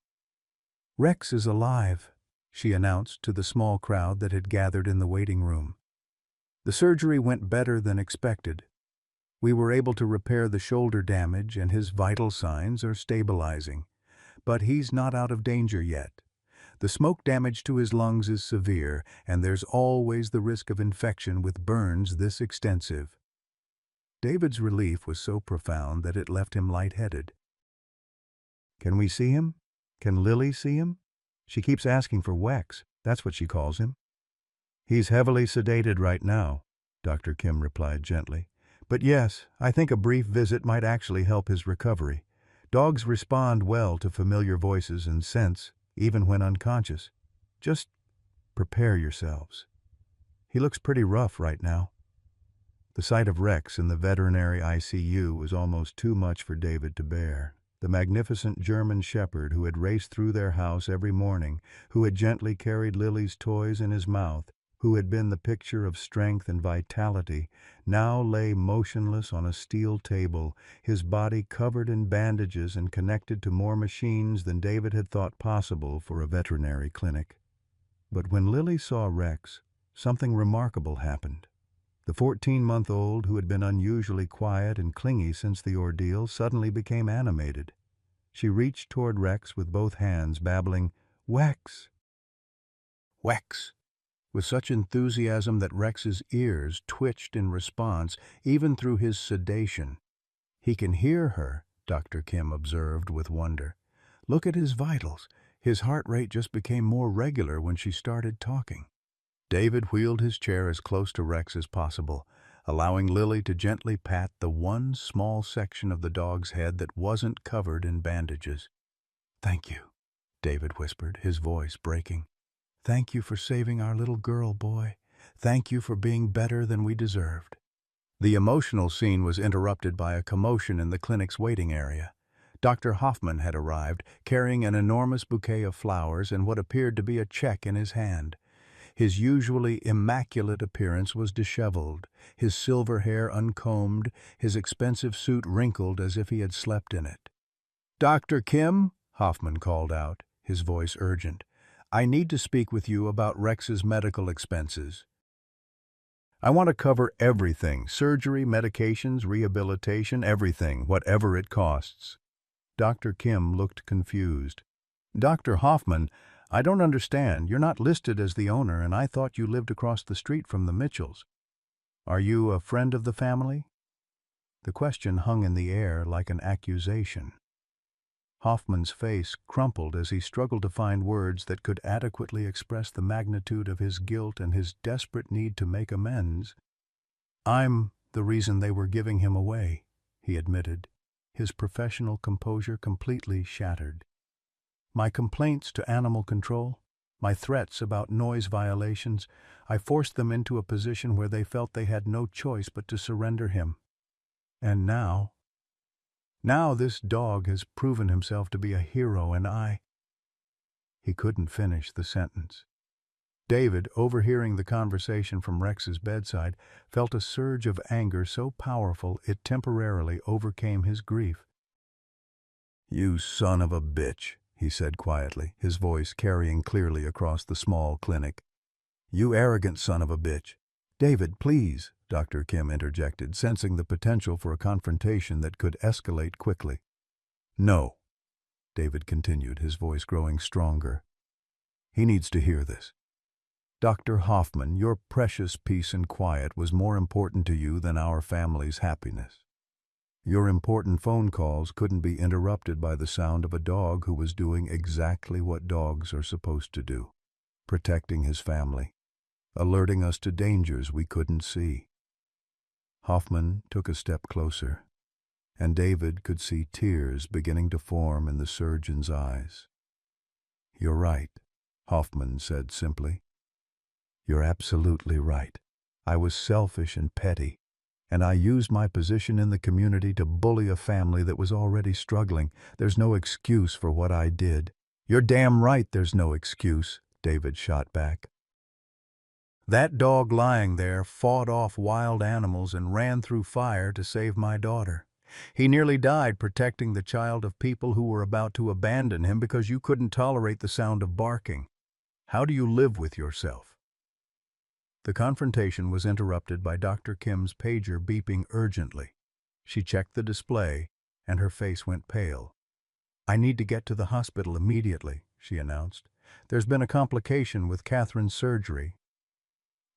"Rex is alive," she announced to the small crowd that had gathered in the waiting room. "The surgery went better than expected. We were able to repair the shoulder damage and his vital signs are stabilizing. But he's not out of danger yet. The smoke damage to his lungs is severe, and there's always the risk of infection with burns this extensive." David's relief was so profound that it left him lightheaded. "Can we see him? Can Lily see him? She keeps asking for Wex. That's what she calls him." "He's heavily sedated right now," Dr. Kim replied gently. "But yes, I think a brief visit might actually help his recovery. Dogs respond well to familiar voices and scents, even when unconscious. Just prepare yourselves. He looks pretty rough right now." The sight of Rex in the veterinary ICU was almost too much for David to bear. The magnificent German shepherd who had raced through their house every morning, who had gently carried Lily's toys in his mouth, who had been the picture of strength and vitality, now lay motionless on a steel table, his body covered in bandages and connected to more machines than David had thought possible for a veterinary clinic. But when Lily saw Rex, something remarkable happened. The 14-month-old, who had been unusually quiet and clingy since the ordeal, suddenly became animated. She reached toward Rex with both hands, babbling, "Wex! Wex!" with such enthusiasm that Rex's ears twitched in response, even through his sedation. "He can hear her," Dr. Kim observed with wonder. "Look at his vitals. His heart rate just became more regular when she started talking." David wheeled his chair as close to Rex as possible, allowing Lily to gently pat the one small section of the dog's head that wasn't covered in bandages. "Thank you," David whispered, his voice breaking. "Thank you for saving our little girl, boy. Thank you for being better than we deserved." The emotional scene was interrupted by a commotion in the clinic's waiting area. Dr. Hoffman had arrived, carrying an enormous bouquet of flowers and what appeared to be a check in his hand. His usually immaculate appearance was disheveled, his silver hair uncombed, his expensive suit wrinkled as if he had slept in it. "Dr. Kim," Hoffman called out, his voice urgent, "I need to speak with you about Rex's medical expenses. I want to cover everything, surgery, medications, rehabilitation, everything, whatever it costs." Dr. Kim looked confused. "Dr. Hoffman, I don't understand. You're not listed as the owner, and I thought you lived across the street from the Mitchells. Are you a friend of the family?" The question hung in the air like an accusation. Hoffman's face crumpled as he struggled to find words that could adequately express the magnitude of his guilt and his desperate need to make amends. "I'm the reason they were giving him away," he admitted, his professional composure completely shattered. "My complaints to animal control, my threats about noise violations, I forced them into a position where they felt they had no choice but to surrender him. And now this dog has proven himself to be a hero, and I—" He couldn't finish the sentence. David, overhearing the conversation from Rex's bedside, felt a surge of anger so powerful it temporarily overcame his grief. "You son of a bitch," he said quietly, his voice carrying clearly across the small clinic. "You arrogant son of a bitch." "David, please," Dr. Kim interjected, sensing the potential for a confrontation that could escalate quickly. "No," David continued, his voice growing stronger. "He needs to hear this. Dr. Hoffman, your precious peace and quiet was more important to you than our family's happiness. Your important phone calls couldn't be interrupted by the sound of a dog who was doing exactly what dogs are supposed to do, protecting his family, alerting us to dangers we couldn't see." Hoffman took a step closer, and David could see tears beginning to form in the surgeon's eyes. "You're right," Hoffman said simply. "You're absolutely right. I was selfish and petty, and I used my position in the community to bully a family that was already struggling. There's no excuse for what I did." "You're damn right there's no excuse," David shot back. "That dog lying there fought off wild animals and ran through fire to save my daughter. He nearly died protecting the child of people who were about to abandon him because you couldn't tolerate the sound of barking. How do you live with yourself?" The confrontation was interrupted by Dr. Kim's pager beeping urgently. She checked the display, and her face went pale. "I need to get to the hospital immediately," she announced. "There's been a complication with Catherine's surgery."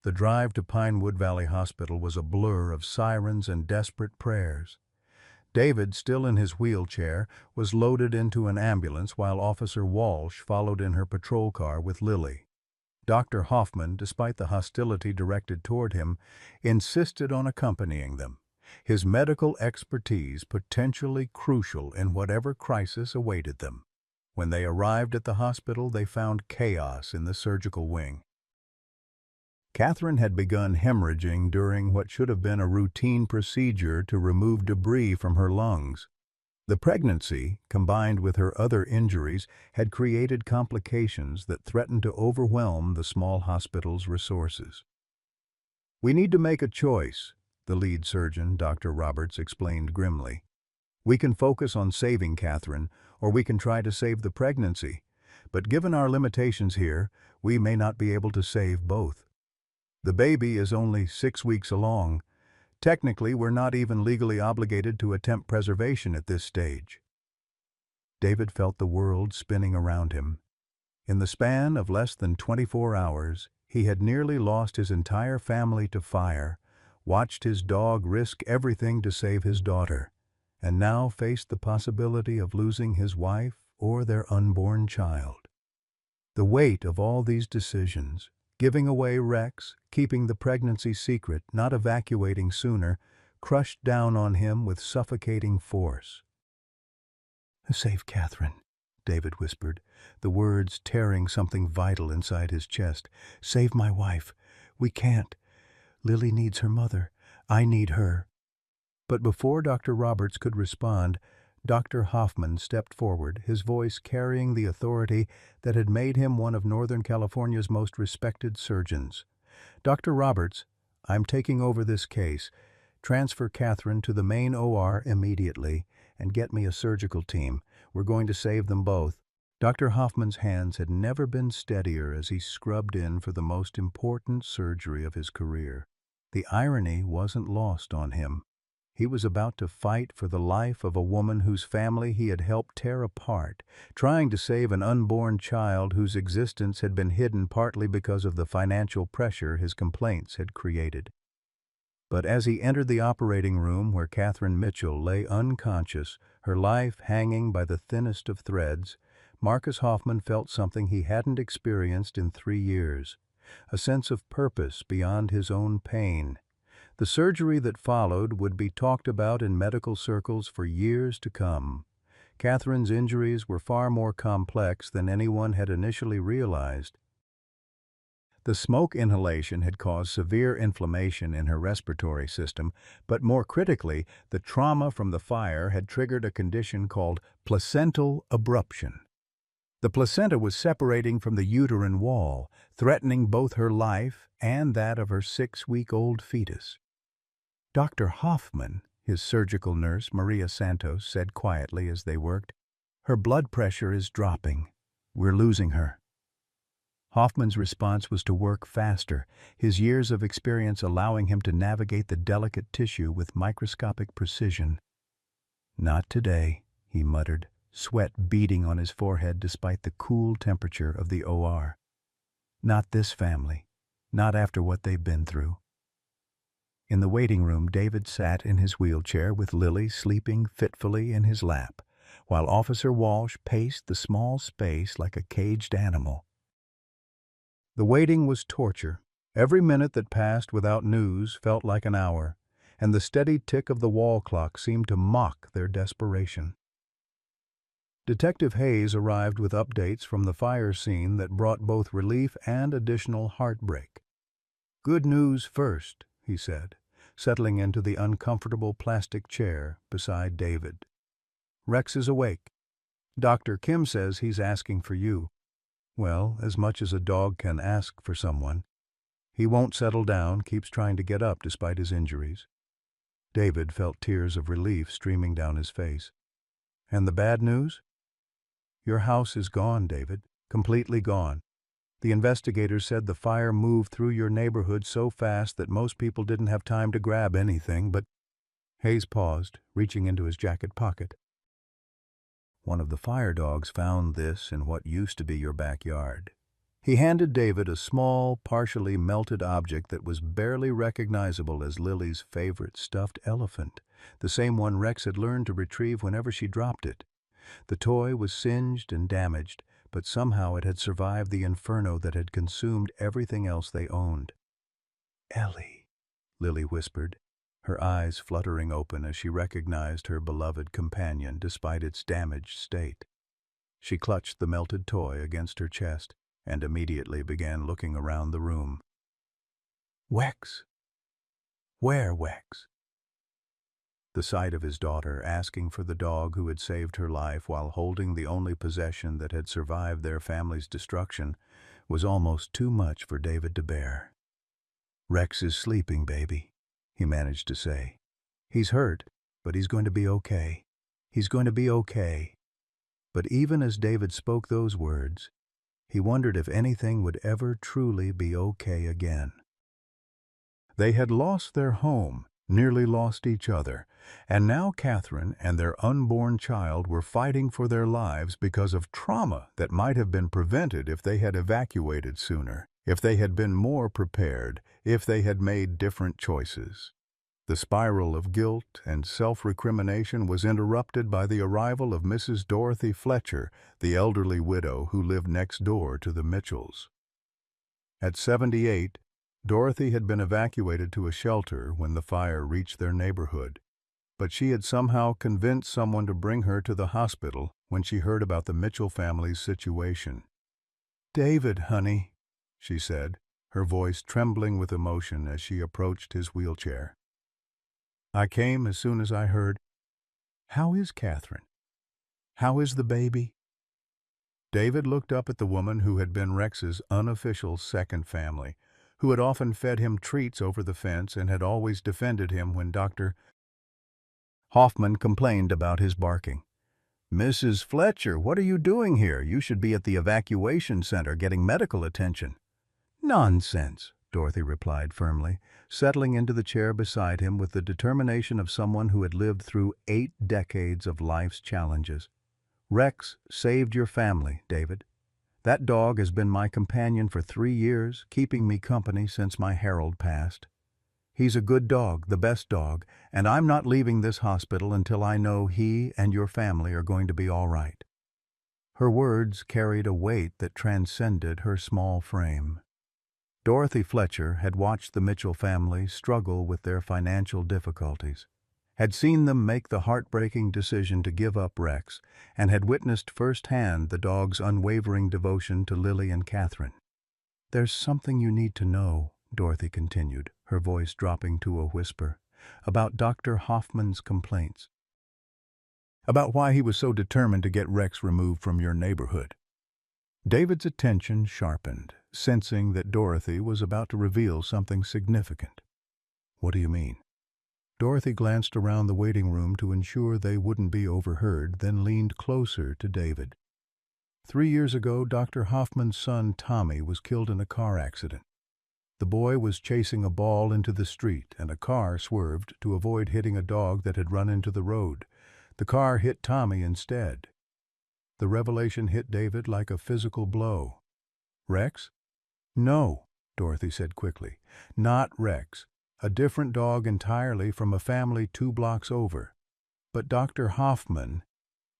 The drive to Pinewood Valley Hospital was a blur of sirens and desperate prayers. David, still in his wheelchair, was loaded into an ambulance while Officer Walsh followed in her patrol car with Lily. Dr. Hoffman, despite the hostility directed toward him, insisted on accompanying them, his medical expertise potentially crucial in whatever crisis awaited them. When they arrived at the hospital, they found chaos in the surgical wing. Catherine had begun hemorrhaging during what should have been a routine procedure to remove debris from her lungs. The pregnancy, combined with her other injuries, had created complications that threatened to overwhelm the small hospital's resources. "We need to make a choice," the lead surgeon, Dr. Roberts, explained grimly. "We can focus on saving Catherine, or we can try to save the pregnancy. But given our limitations here, we may not be able to save both. The baby is only 6 weeks along. Technically, we're not even legally obligated to attempt preservation at this stage." David felt the world spinning around him. In the span of less than 24 hours, he had nearly lost his entire family to fire, watched his dog risk everything to save his daughter, and now faced the possibility of losing his wife or their unborn child. The weight of all these decisions, giving away Rex, keeping the pregnancy secret, not evacuating sooner, crushed down on him with suffocating force. "Save Catherine," David whispered, the words tearing something vital inside his chest. "Save my wife. We can't. Lily needs her mother. I need her." But before Dr. Roberts could respond, Dr. Hoffman stepped forward, his voice carrying the authority that had made him one of Northern California's most respected surgeons. "Dr. Roberts, I'm taking over this case. Transfer Catherine to the main OR immediately and get me a surgical team. We're going to save them both." Dr. Hoffman's hands had never been steadier as he scrubbed in for the most important surgery of his career. The irony wasn't lost on him. He was about to fight for the life of a woman whose family he had helped tear apart, trying to save an unborn child whose existence had been hidden partly because of the financial pressure his complaints had created. But as he entered the operating room where Catherine Mitchell lay unconscious, her life hanging by the thinnest of threads, Marcus Hoffman felt something he hadn't experienced in 3 years, a sense of purpose beyond his own pain. The surgery that followed would be talked about in medical circles for years to come. Catherine's injuries were far more complex than anyone had initially realized. The smoke inhalation had caused severe inflammation in her respiratory system, but more critically, the trauma from the fire had triggered a condition called placental abruption. The placenta was separating from the uterine wall, threatening both her life and that of her 6-week-old fetus. Dr. Hoffman, his surgical nurse, Maria Santos, said quietly as they worked, "Her blood pressure is dropping. We're losing her." Hoffman's response was to work faster, his years of experience allowing him to navigate the delicate tissue with microscopic precision. "Not today," he muttered, sweat beading on his forehead despite the cool temperature of the OR. "Not this family. Not after what they've been through." In the waiting room, David sat in his wheelchair with Lily sleeping fitfully in his lap, while Officer Walsh paced the small space like a caged animal. The waiting was torture. Every minute that passed without news felt like an hour, and the steady tick of the wall clock seemed to mock their desperation. Detective Hayes arrived with updates from the fire scene that brought both relief and additional heartbreak. "Good news first," he said, settling into the uncomfortable plastic chair beside David. "Rex is awake. Dr. Kim says he's asking for you. Well, as much as a dog can ask for someone. He won't settle down, keeps trying to get up despite his injuries." David felt tears of relief streaming down his face. "And the bad news?" "Your house is gone, David. Completely gone. The investigators said the fire moved through your neighborhood so fast that most people didn't have time to grab anything, but—" Hayes paused, reaching into his jacket pocket. "One of the fire dogs found this in what used to be your backyard." He handed David a small, partially melted object that was barely recognizable as Lily's favorite stuffed elephant, the same one Rex had learned to retrieve whenever she dropped it. The toy was singed and damaged, but somehow it had survived the inferno that had consumed everything else they owned. "Ellie," Lily whispered, her eyes fluttering open as she recognized her beloved companion despite its damaged state. She clutched the melted toy against her chest and immediately began looking around the room. "Wex? Where, Wex?" The sight of his daughter asking for the dog who had saved her life while holding the only possession that had survived their family's destruction was almost too much for David to bear. "Rex is sleeping, baby," he managed to say. "He's hurt, but he's going to be okay. He's going to be okay." But even as David spoke those words, he wondered if anything would ever truly be okay again. They had lost their home, nearly lost each other, and now Catherine and their unborn child were fighting for their lives because of trauma that might have been prevented if they had evacuated sooner, if they had been more prepared, if they had made different choices. The spiral of guilt and self-recrimination was interrupted by the arrival of Mrs. Dorothy Fletcher, the elderly widow who lived next door to the Mitchells. At 78, Dorothy had been evacuated to a shelter when the fire reached their neighborhood, but she had somehow convinced someone to bring her to the hospital when she heard about the Mitchell family's situation. "David, honey," she said, her voice trembling with emotion as she approached his wheelchair. "I came as soon as I heard. How is Catherine? How is the baby?" David looked up at the woman who had been Rex's unofficial second family, who had often fed him treats over the fence and had always defended him when Dr. Hoffman complained about his barking. "Mrs. Fletcher, what are you doing here? You should be at the evacuation center getting medical attention." "Nonsense," Dorothy replied firmly, settling into the chair beside him with the determination of someone who had lived through 8 decades of life's challenges. "Rex saved your family, David. That dog has been my companion for 3 years, keeping me company since my Harold passed. He's a good dog, the best dog, and I'm not leaving this hospital until I know he and your family are going to be all right." Her words carried a weight that transcended her small frame. Dorothy Fletcher had watched the Mitchell family struggle with their financial difficulties, had seen them make the heartbreaking decision to give up Rex, and had witnessed firsthand the dog's unwavering devotion to Lily and Catherine. "There's something you need to know," Dorothy continued, her voice dropping to a whisper, "about Dr. Hoffman's complaints. About why he was so determined to get Rex removed from your neighborhood." David's attention sharpened, sensing that Dorothy was about to reveal something significant. "What do you mean?" Dorothy glanced around the waiting room to ensure they wouldn't be overheard, then leaned closer to David. 3 years ago, Dr. Hoffman's son Tommy was killed in a car accident. The boy was chasing a ball into the street, and a car swerved to avoid hitting a dog that had run into the road. The car hit Tommy instead. The revelation hit David like a physical blow. "Rex?" "No," Dorothy said quickly. "Not Rex. A different dog entirely from a family 2 blocks over. But Dr. Hoffman,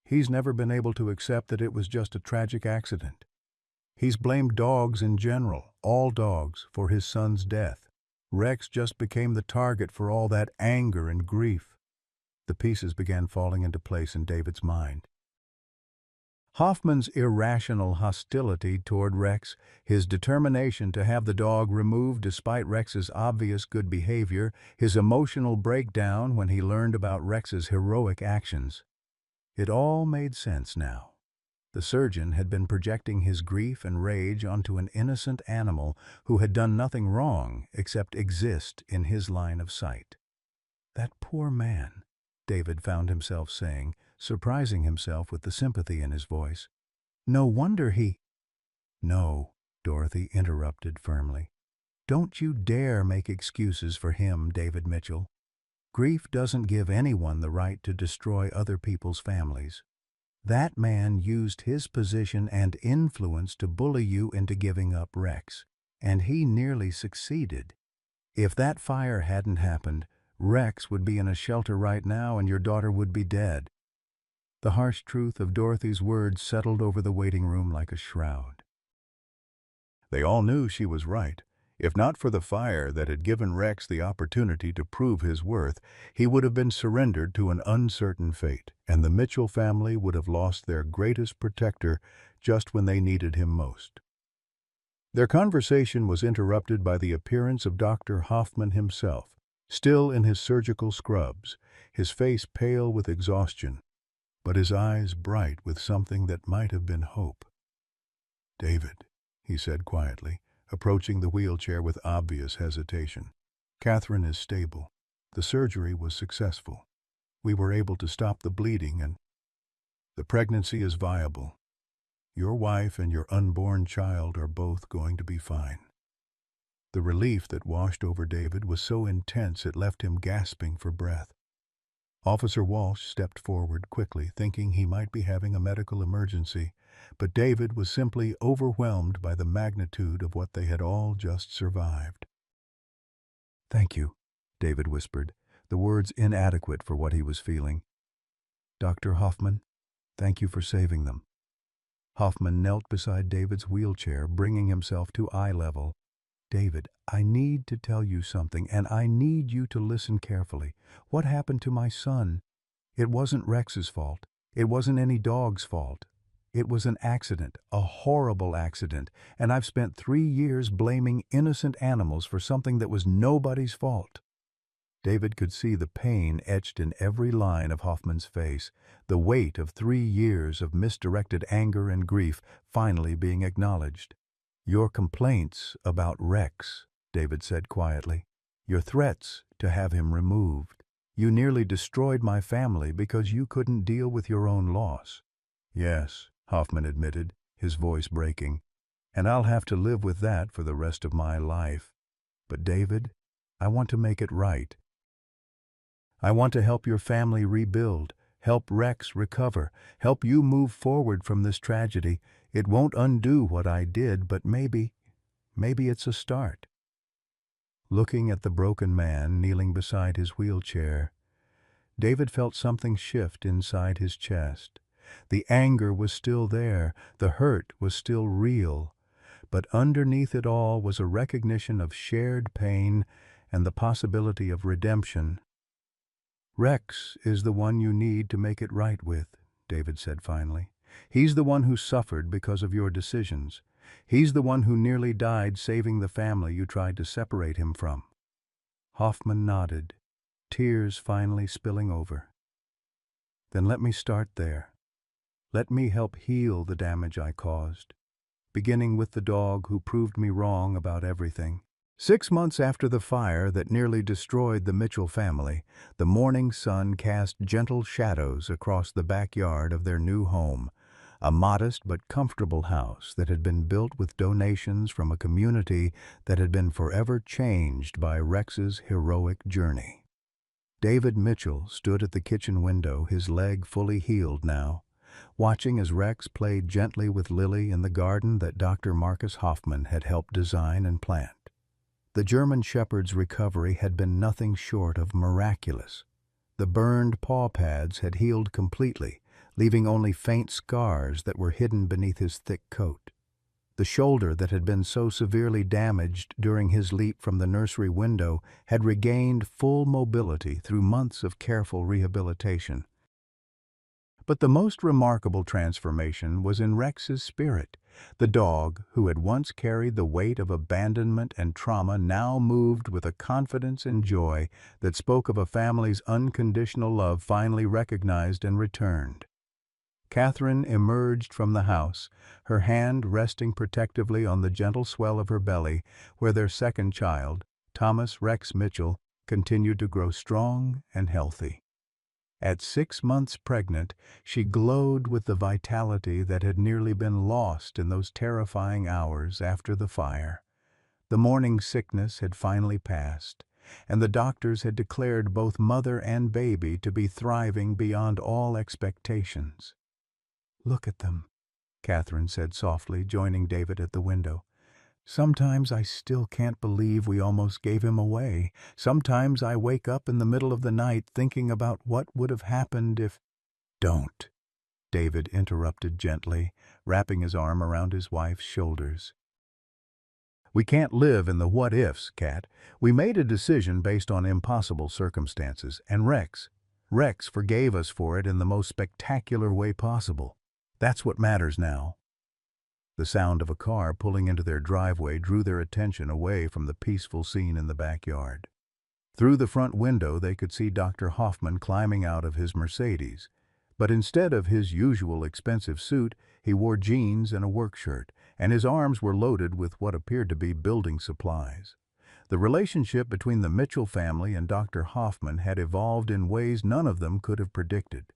he's never been able to accept that it was just a tragic accident. He's blamed dogs in general, all dogs, for his son's death. Rex just became the target for all that anger and grief." The pieces began falling into place in David's mind. Hoffman's irrational hostility toward Rex, his determination to have the dog removed despite Rex's obvious good behavior, his emotional breakdown when he learned about Rex's heroic actions. It all made sense now. The surgeon had been projecting his grief and rage onto an innocent animal who had done nothing wrong except exist in his line of sight. "That poor man," David found himself saying, surprising himself with the sympathy in his voice. "No wonder he—" "No," Dorothy interrupted firmly. "Don't you dare make excuses for him, David Mitchell. Grief doesn't give anyone the right to destroy other people's families. That man used his position and influence to bully you into giving up Rex, and he nearly succeeded. If that fire hadn't happened, Rex would be in a shelter right now and your daughter would be dead." The harsh truth of Dorothy's words settled over the waiting room like a shroud. They all knew she was right. If not for the fire that had given Rex the opportunity to prove his worth, he would have been surrendered to an uncertain fate, and the Mitchell family would have lost their greatest protector just when they needed him most. Their conversation was interrupted by the appearance of Dr. Hoffman himself, still in his surgical scrubs, his face pale with exhaustion, but his eyes bright with something that might have been hope. "David," he said quietly, approaching the wheelchair with obvious hesitation. "Catherine is stable. The surgery was successful. We were able to stop the bleeding and the pregnancy is viable. Your wife and your unborn child are both going to be fine." The relief that washed over David was so intense it left him gasping for breath. Officer Walsh stepped forward quickly, thinking he might be having a medical emergency, but David was simply overwhelmed by the magnitude of what they had all just survived. "Thank you," David whispered, the words inadequate for what he was feeling. "Dr. Hoffman, thank you for saving them." Hoffman knelt beside David's wheelchair, bringing himself to eye level. "David, I need to tell you something, and I need you to listen carefully. What happened to my son? It wasn't Rex's fault. It wasn't any dog's fault. It was an accident, a horrible accident, and I've spent 3 years blaming innocent animals for something that was nobody's fault." David could see the pain etched in every line of Hoffman's face, the weight of 3 years of misdirected anger and grief finally being acknowledged. "Your complaints about Rex," David said quietly. "Your threats to have him removed. You nearly destroyed my family because you couldn't deal with your own loss." "Yes," Hoffman admitted, his voice breaking, "and I'll have to live with that for the rest of my life. But David, I want to make it right. I want to help your family rebuild, help Rex recover, help you move forward from this tragedy. It won't undo what I did, but maybe it's a start." Looking at the broken man kneeling beside his wheelchair, David felt something shift inside his chest. The anger was still there, the hurt was still real, but underneath it all was a recognition of shared pain and the possibility of redemption. "Rex is the one you need to make it right with," David said finally. "He's the one who suffered because of your decisions. He's the one who nearly died saving the family you tried to separate him from." Hoffman nodded, tears finally spilling over. "Then let me start there. Let me help heal the damage I caused, beginning with the dog who proved me wrong about everything." 6 months after the fire that nearly destroyed the Mitchell family, the morning sun cast gentle shadows across the backyard of their new home, a modest but comfortable house that had been built with donations from a community that had been forever changed by Rex's heroic journey. David Mitchell stood at the kitchen window, his leg fully healed now, watching as Rex played gently with Lily in the garden that Dr. Marcus Hoffman had helped design and plant. The German Shepherd's recovery had been nothing short of miraculous. The burned paw pads had healed completely, leaving only faint scars that were hidden beneath his thick coat. The shoulder that had been so severely damaged during his leap from the nursery window had regained full mobility through months of careful rehabilitation. But the most remarkable transformation was in Rex's spirit. The dog, who had once carried the weight of abandonment and trauma, now moved with a confidence and joy that spoke of a family's unconditional love finally recognized and returned. Catherine emerged from the house, her hand resting protectively on the gentle swell of her belly, where their second child, Thomas Rex Mitchell, continued to grow strong and healthy. At 6 months pregnant, she glowed with the vitality that had nearly been lost in those terrifying hours after the fire. The morning sickness had finally passed, and the doctors had declared both mother and baby to be thriving beyond all expectations. "Look at them," Catherine said softly, joining David at the window. "Sometimes I still can't believe we almost gave him away. Sometimes I wake up in the middle of the night thinking about what would have happened if—" "Don't," David interrupted gently, wrapping his arm around his wife's shoulders. "We can't live in the what-ifs, Cat. We made a decision based on impossible circumstances, and Rex forgave us for it in the most spectacular way possible. That's what matters now." The sound of a car pulling into their driveway drew their attention away from the peaceful scene in the backyard. Through the front window they could see Dr. Hoffman climbing out of his Mercedes, but instead of his usual expensive suit, he wore jeans and a work shirt, and his arms were loaded with what appeared to be building supplies. The relationship between the Mitchell family and Dr. Hoffman had evolved in ways none of them could have predicted.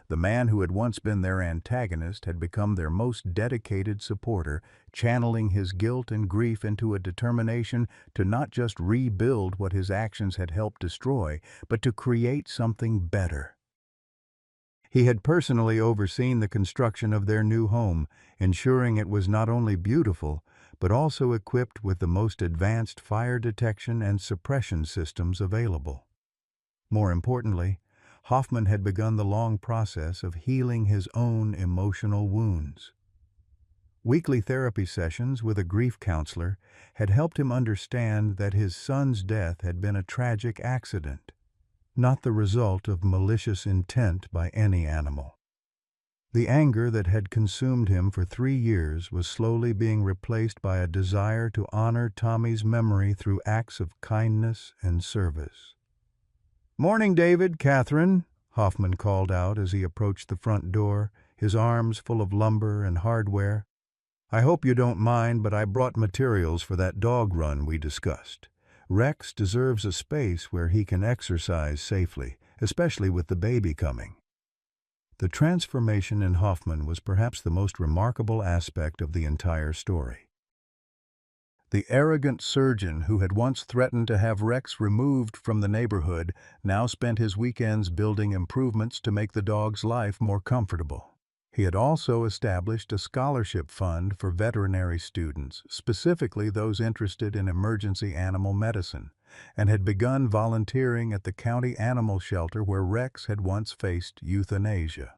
The man who had once been their antagonist had become their most dedicated supporter, channeling his guilt and grief into a determination to not just rebuild what his actions had helped destroy, but to create something better. He had personally overseen the construction of their new home, ensuring it was not only beautiful, but also equipped with the most advanced fire detection and suppression systems available. More importantly, Hoffman had begun the long process of healing his own emotional wounds. Weekly therapy sessions with a grief counselor had helped him understand that his son's death had been a tragic accident, not the result of malicious intent by any animal. The anger that had consumed him for 3 years was slowly being replaced by a desire to honor Tommy's memory through acts of kindness and service. "Morning, David, Catherine," Hoffman called out as he approached the front door, his arms full of lumber and hardware. "I hope you don't mind, but I brought materials for that dog run we discussed. Rex deserves a space where he can exercise safely, especially with the baby coming." The transformation in Hoffman was perhaps the most remarkable aspect of the entire story. The arrogant surgeon who had once threatened to have Rex removed from the neighborhood now spent his weekends building improvements to make the dog's life more comfortable. He had also established a scholarship fund for veterinary students, specifically those interested in emergency animal medicine, and had begun volunteering at the county animal shelter where Rex had once faced euthanasia.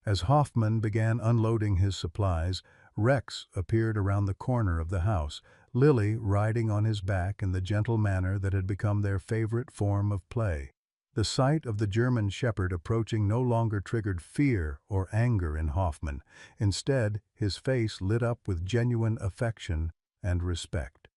As Hoffman began unloading his supplies, Rex appeared around the corner of the house, Lily riding on his back in the gentle manner that had become their favorite form of play. The sight of the German Shepherd approaching no longer triggered fear or anger in Hoffman. Instead, his face lit up with genuine affection and respect.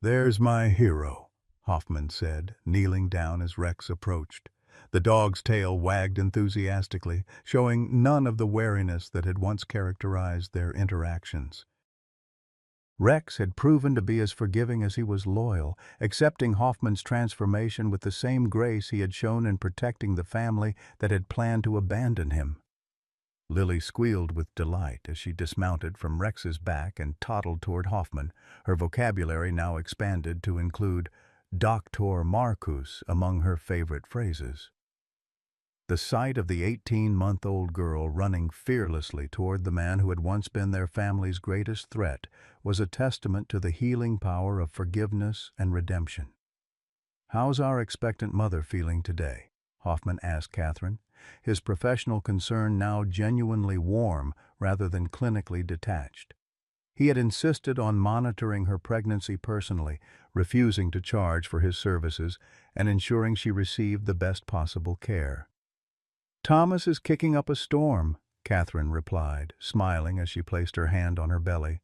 "There's my hero," Hoffman said, kneeling down as Rex approached. The dog's tail wagged enthusiastically, showing none of the wariness that had once characterized their interactions. Rex had proven to be as forgiving as he was loyal, accepting Hoffman's transformation with the same grace he had shown in protecting the family that had planned to abandon him. Lily squealed with delight as she dismounted from Rex's back and toddled toward Hoffman, her vocabulary now expanded to include Doctor Marcus among her favorite phrases. The sight of the 18-month-old girl running fearlessly toward the man who had once been their family's greatest threat was a testament to the healing power of forgiveness and redemption. "How's our expectant mother feeling today?" Hoffman asked Catherine, his professional concern now genuinely warm rather than clinically detached. He had insisted on monitoring her pregnancy personally, refusing to charge for his services and ensuring she received the best possible care. "Thomas is kicking up a storm," Catherine replied, smiling as she placed her hand on her belly.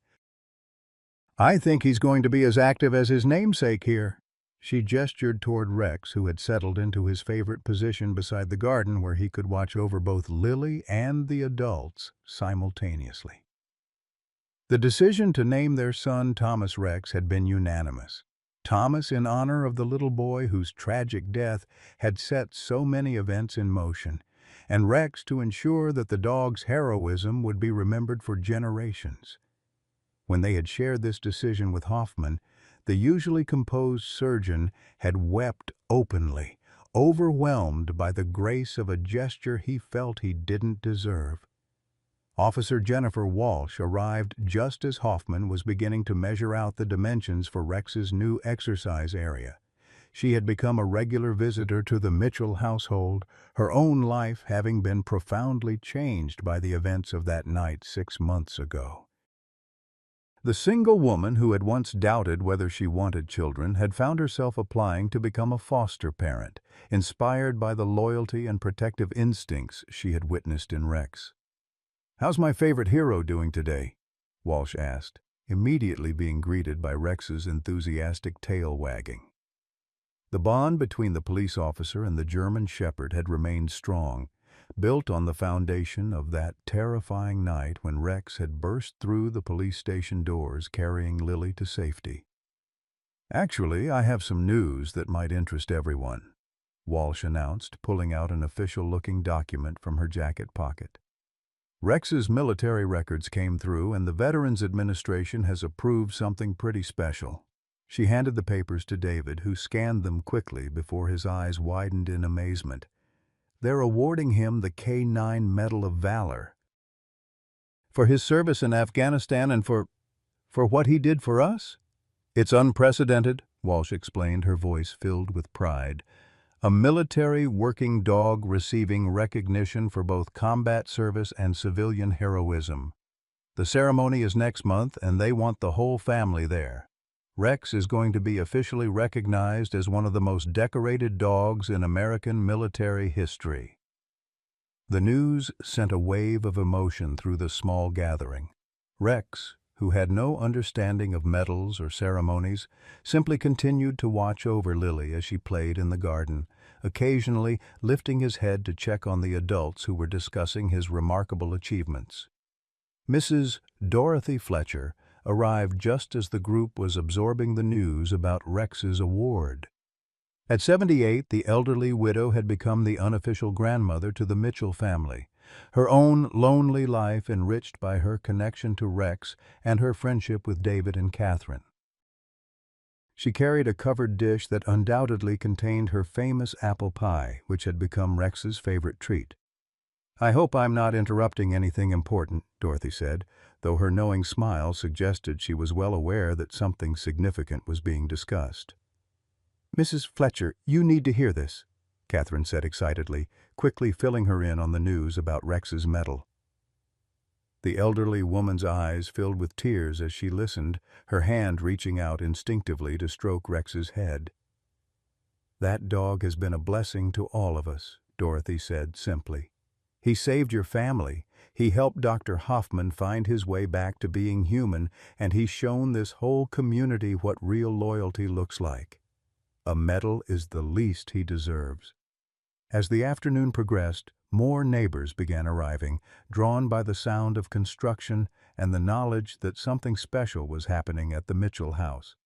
"I think he's going to be as active as his namesake here." She gestured toward Rex, who had settled into his favorite position beside the garden where he could watch over both Lily and the adults simultaneously. The decision to name their son Thomas Rex had been unanimous. Thomas in honor of the little boy whose tragic death had set so many events in motion, and Rex to ensure that the dog's heroism would be remembered for generations. When they had shared this decision with Hoffman, the usually composed surgeon had wept openly, overwhelmed by the grace of a gesture he felt he didn't deserve. Officer Jennifer Walsh arrived just as Hoffman was beginning to measure out the dimensions for Rex's new exercise area. She had become a regular visitor to the Mitchell household, her own life having been profoundly changed by the events of that night 6 months ago. The single woman who had once doubted whether she wanted children had found herself applying to become a foster parent, inspired by the loyalty and protective instincts she had witnessed in Rex. "How's my favorite hero doing today?" Walsh asked, immediately being greeted by Rex's enthusiastic tail wagging. The bond between the police officer and the German Shepherd had remained strong, built on the foundation of that terrifying night when Rex had burst through the police station doors carrying Lily to safety. "Actually, I have some news that might interest everyone," Walsh announced, pulling out an official-looking document from her jacket pocket. "Rex's military records came through, and the Veterans Administration has approved something pretty special." She handed the papers to David, who scanned them quickly before his eyes widened in amazement. "They're awarding him the K-9 Medal of Valor. For his service in Afghanistan and for what he did for us? It's unprecedented," Walsh explained, her voice filled with pride. "A military working dog receiving recognition for both combat service and civilian heroism. The ceremony is next month, and they want the whole family there. Rex is going to be officially recognized as one of the most decorated dogs in American military history." The news sent a wave of emotion through the small gathering. Rex, who had no understanding of medals or ceremonies, simply continued to watch over Lily as she played in the garden, occasionally lifting his head to check on the adults who were discussing his remarkable achievements. Mrs. Dorothy Fletcher arrived just as the group was absorbing the news about Rex's award. At 78, the elderly widow had become the unofficial grandmother to the Mitchell family, her own lonely life enriched by her connection to Rex and her friendship with David and Catherine. She carried a covered dish that undoubtedly contained her famous apple pie, which had become Rex's favorite treat. "I hope I'm not interrupting anything important," Dorothy said, though her knowing smile suggested she was well aware that something significant was being discussed. "Mrs. Fletcher, you need to hear this," Catherine said excitedly, quickly filling her in on the news about Rex's medal. The elderly woman's eyes filled with tears as she listened, her hand reaching out instinctively to stroke Rex's head. "That dog has been a blessing to all of us," Dorothy said simply. "He saved your family. He helped Dr. Hoffman find his way back to being human, and he's shown this whole community what real loyalty looks like. A medal is the least he deserves." As the afternoon progressed, more neighbors began arriving, drawn by the sound of construction and the knowledge that something special was happening at the Mitchell house.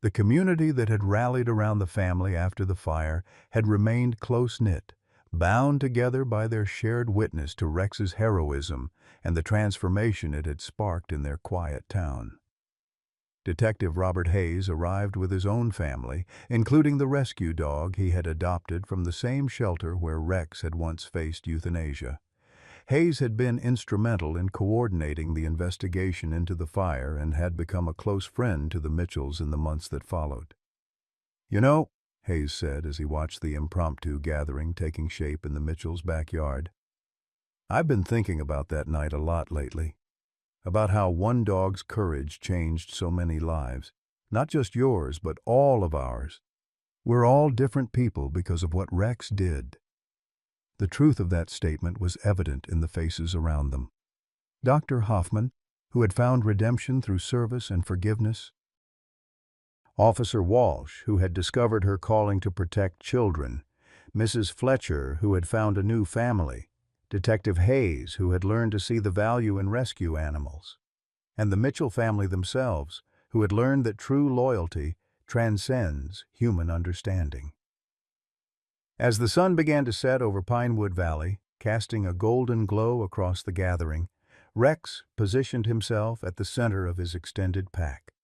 The community that had rallied around the family after the fire had remained close-knit, bound together by their shared witness to Rex's heroism and the transformation it had sparked in their quiet town. Detective Robert Hayes arrived with his own family, including the rescue dog he had adopted from the same shelter where Rex had once faced euthanasia. Hayes had been instrumental in coordinating the investigation into the fire and had become a close friend to the Mitchells in the months that followed. "You know," Hayes said as he watched the impromptu gathering taking shape in the Mitchells' backyard, "I've been thinking about that night a lot lately. About how one dog's courage changed so many lives. Not just yours, but all of ours. We're all different people because of what Rex did." The truth of that statement was evident in the faces around them. Dr. Hoffman, who had found redemption through service and forgiveness. Officer Walsh, who had discovered her calling to protect children. Mrs. Fletcher, who had found a new family. Detective Hayes, who had learned to see the value in rescue animals. And the Mitchell family themselves, who had learned that true loyalty transcends human understanding. As the sun began to set over Pinewood Valley, casting a golden glow across the gathering, Rex positioned himself at the center of his extended pack.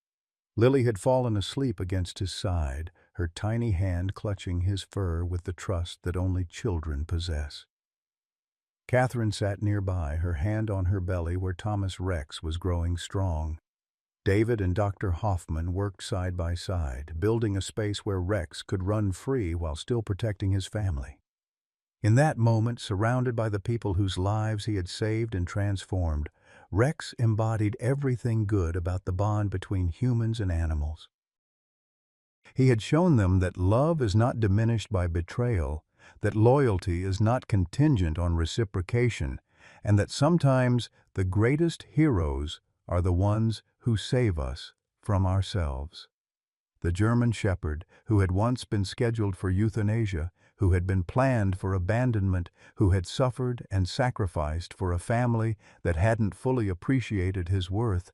Lily had fallen asleep against his side, her tiny hand clutching his fur with the trust that only children possess. Catherine sat nearby, her hand on her belly where Thomas Rex was growing strong. David and Dr. Hoffman worked side by side, building a space where Rex could run free while still protecting his family. In that moment, surrounded by the people whose lives he had saved and transformed, Rex embodied everything good about the bond between humans and animals. He had shown them that love is not diminished by betrayal, that loyalty is not contingent on reciprocation, and that sometimes the greatest heroes are the ones who save us from ourselves. The German Shepherd, who had once been scheduled for euthanasia, who had been planned for abandonment, who had suffered and sacrificed for a family that hadn't fully appreciated his worth,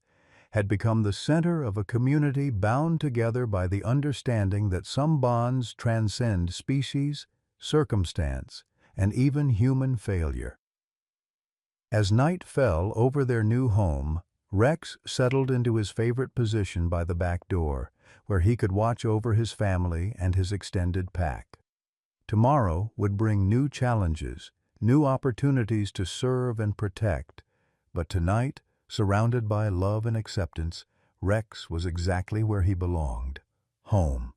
had become the center of a community bound together by the understanding that some bonds transcend species, circumstance, and even human failure. As night fell over their new home, Rex settled into his favorite position by the back door, where he could watch over his family and his extended pack. Tomorrow would bring new challenges, new opportunities to serve and protect, but tonight, surrounded by love and acceptance, Rex was exactly where he belonged, home.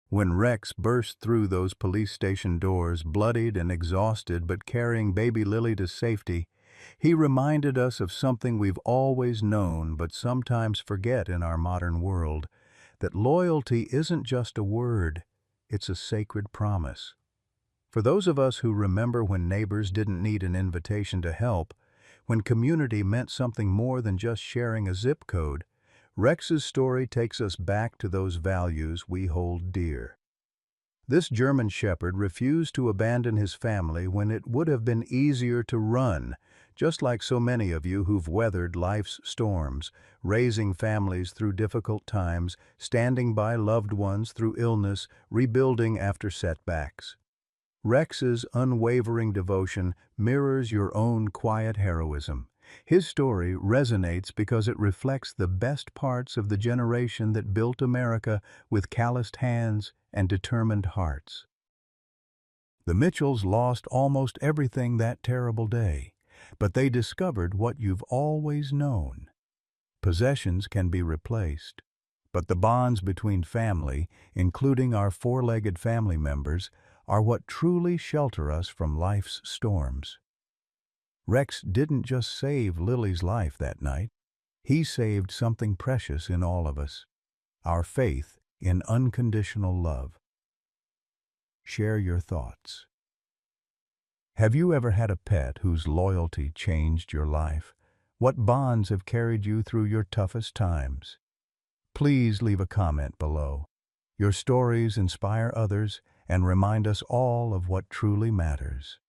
When Rex burst through those police station doors, bloodied and exhausted but carrying baby Lily to safety, he reminded us of something we've always known but sometimes forget in our modern world, that loyalty isn't just a word, it's a sacred promise. For those of us who remember when neighbors didn't need an invitation to help, when community meant something more than just sharing a zip code, Rex's story takes us back to those values we hold dear. This German Shepherd refused to abandon his family when it would have been easier to run, just like so many of you who've weathered life's storms, raising families through difficult times, standing by loved ones through illness, rebuilding after setbacks. Rex's unwavering devotion mirrors your own quiet heroism. His story resonates because it reflects the best parts of the generation that built America with calloused hands and determined hearts. The Mitchells lost almost everything that terrible day, but they discovered what you've always known. Possessions can be replaced, but the bonds between family, including our four-legged family members, are what truly shelter us from life's storms. Rex didn't just save Lily's life that night. He saved something precious in all of us, our faith in unconditional love. Share your thoughts. Have you ever had a pet whose loyalty changed your life? What bonds have carried you through your toughest times? Please leave a comment below. Your stories inspire others and remind us all of what truly matters.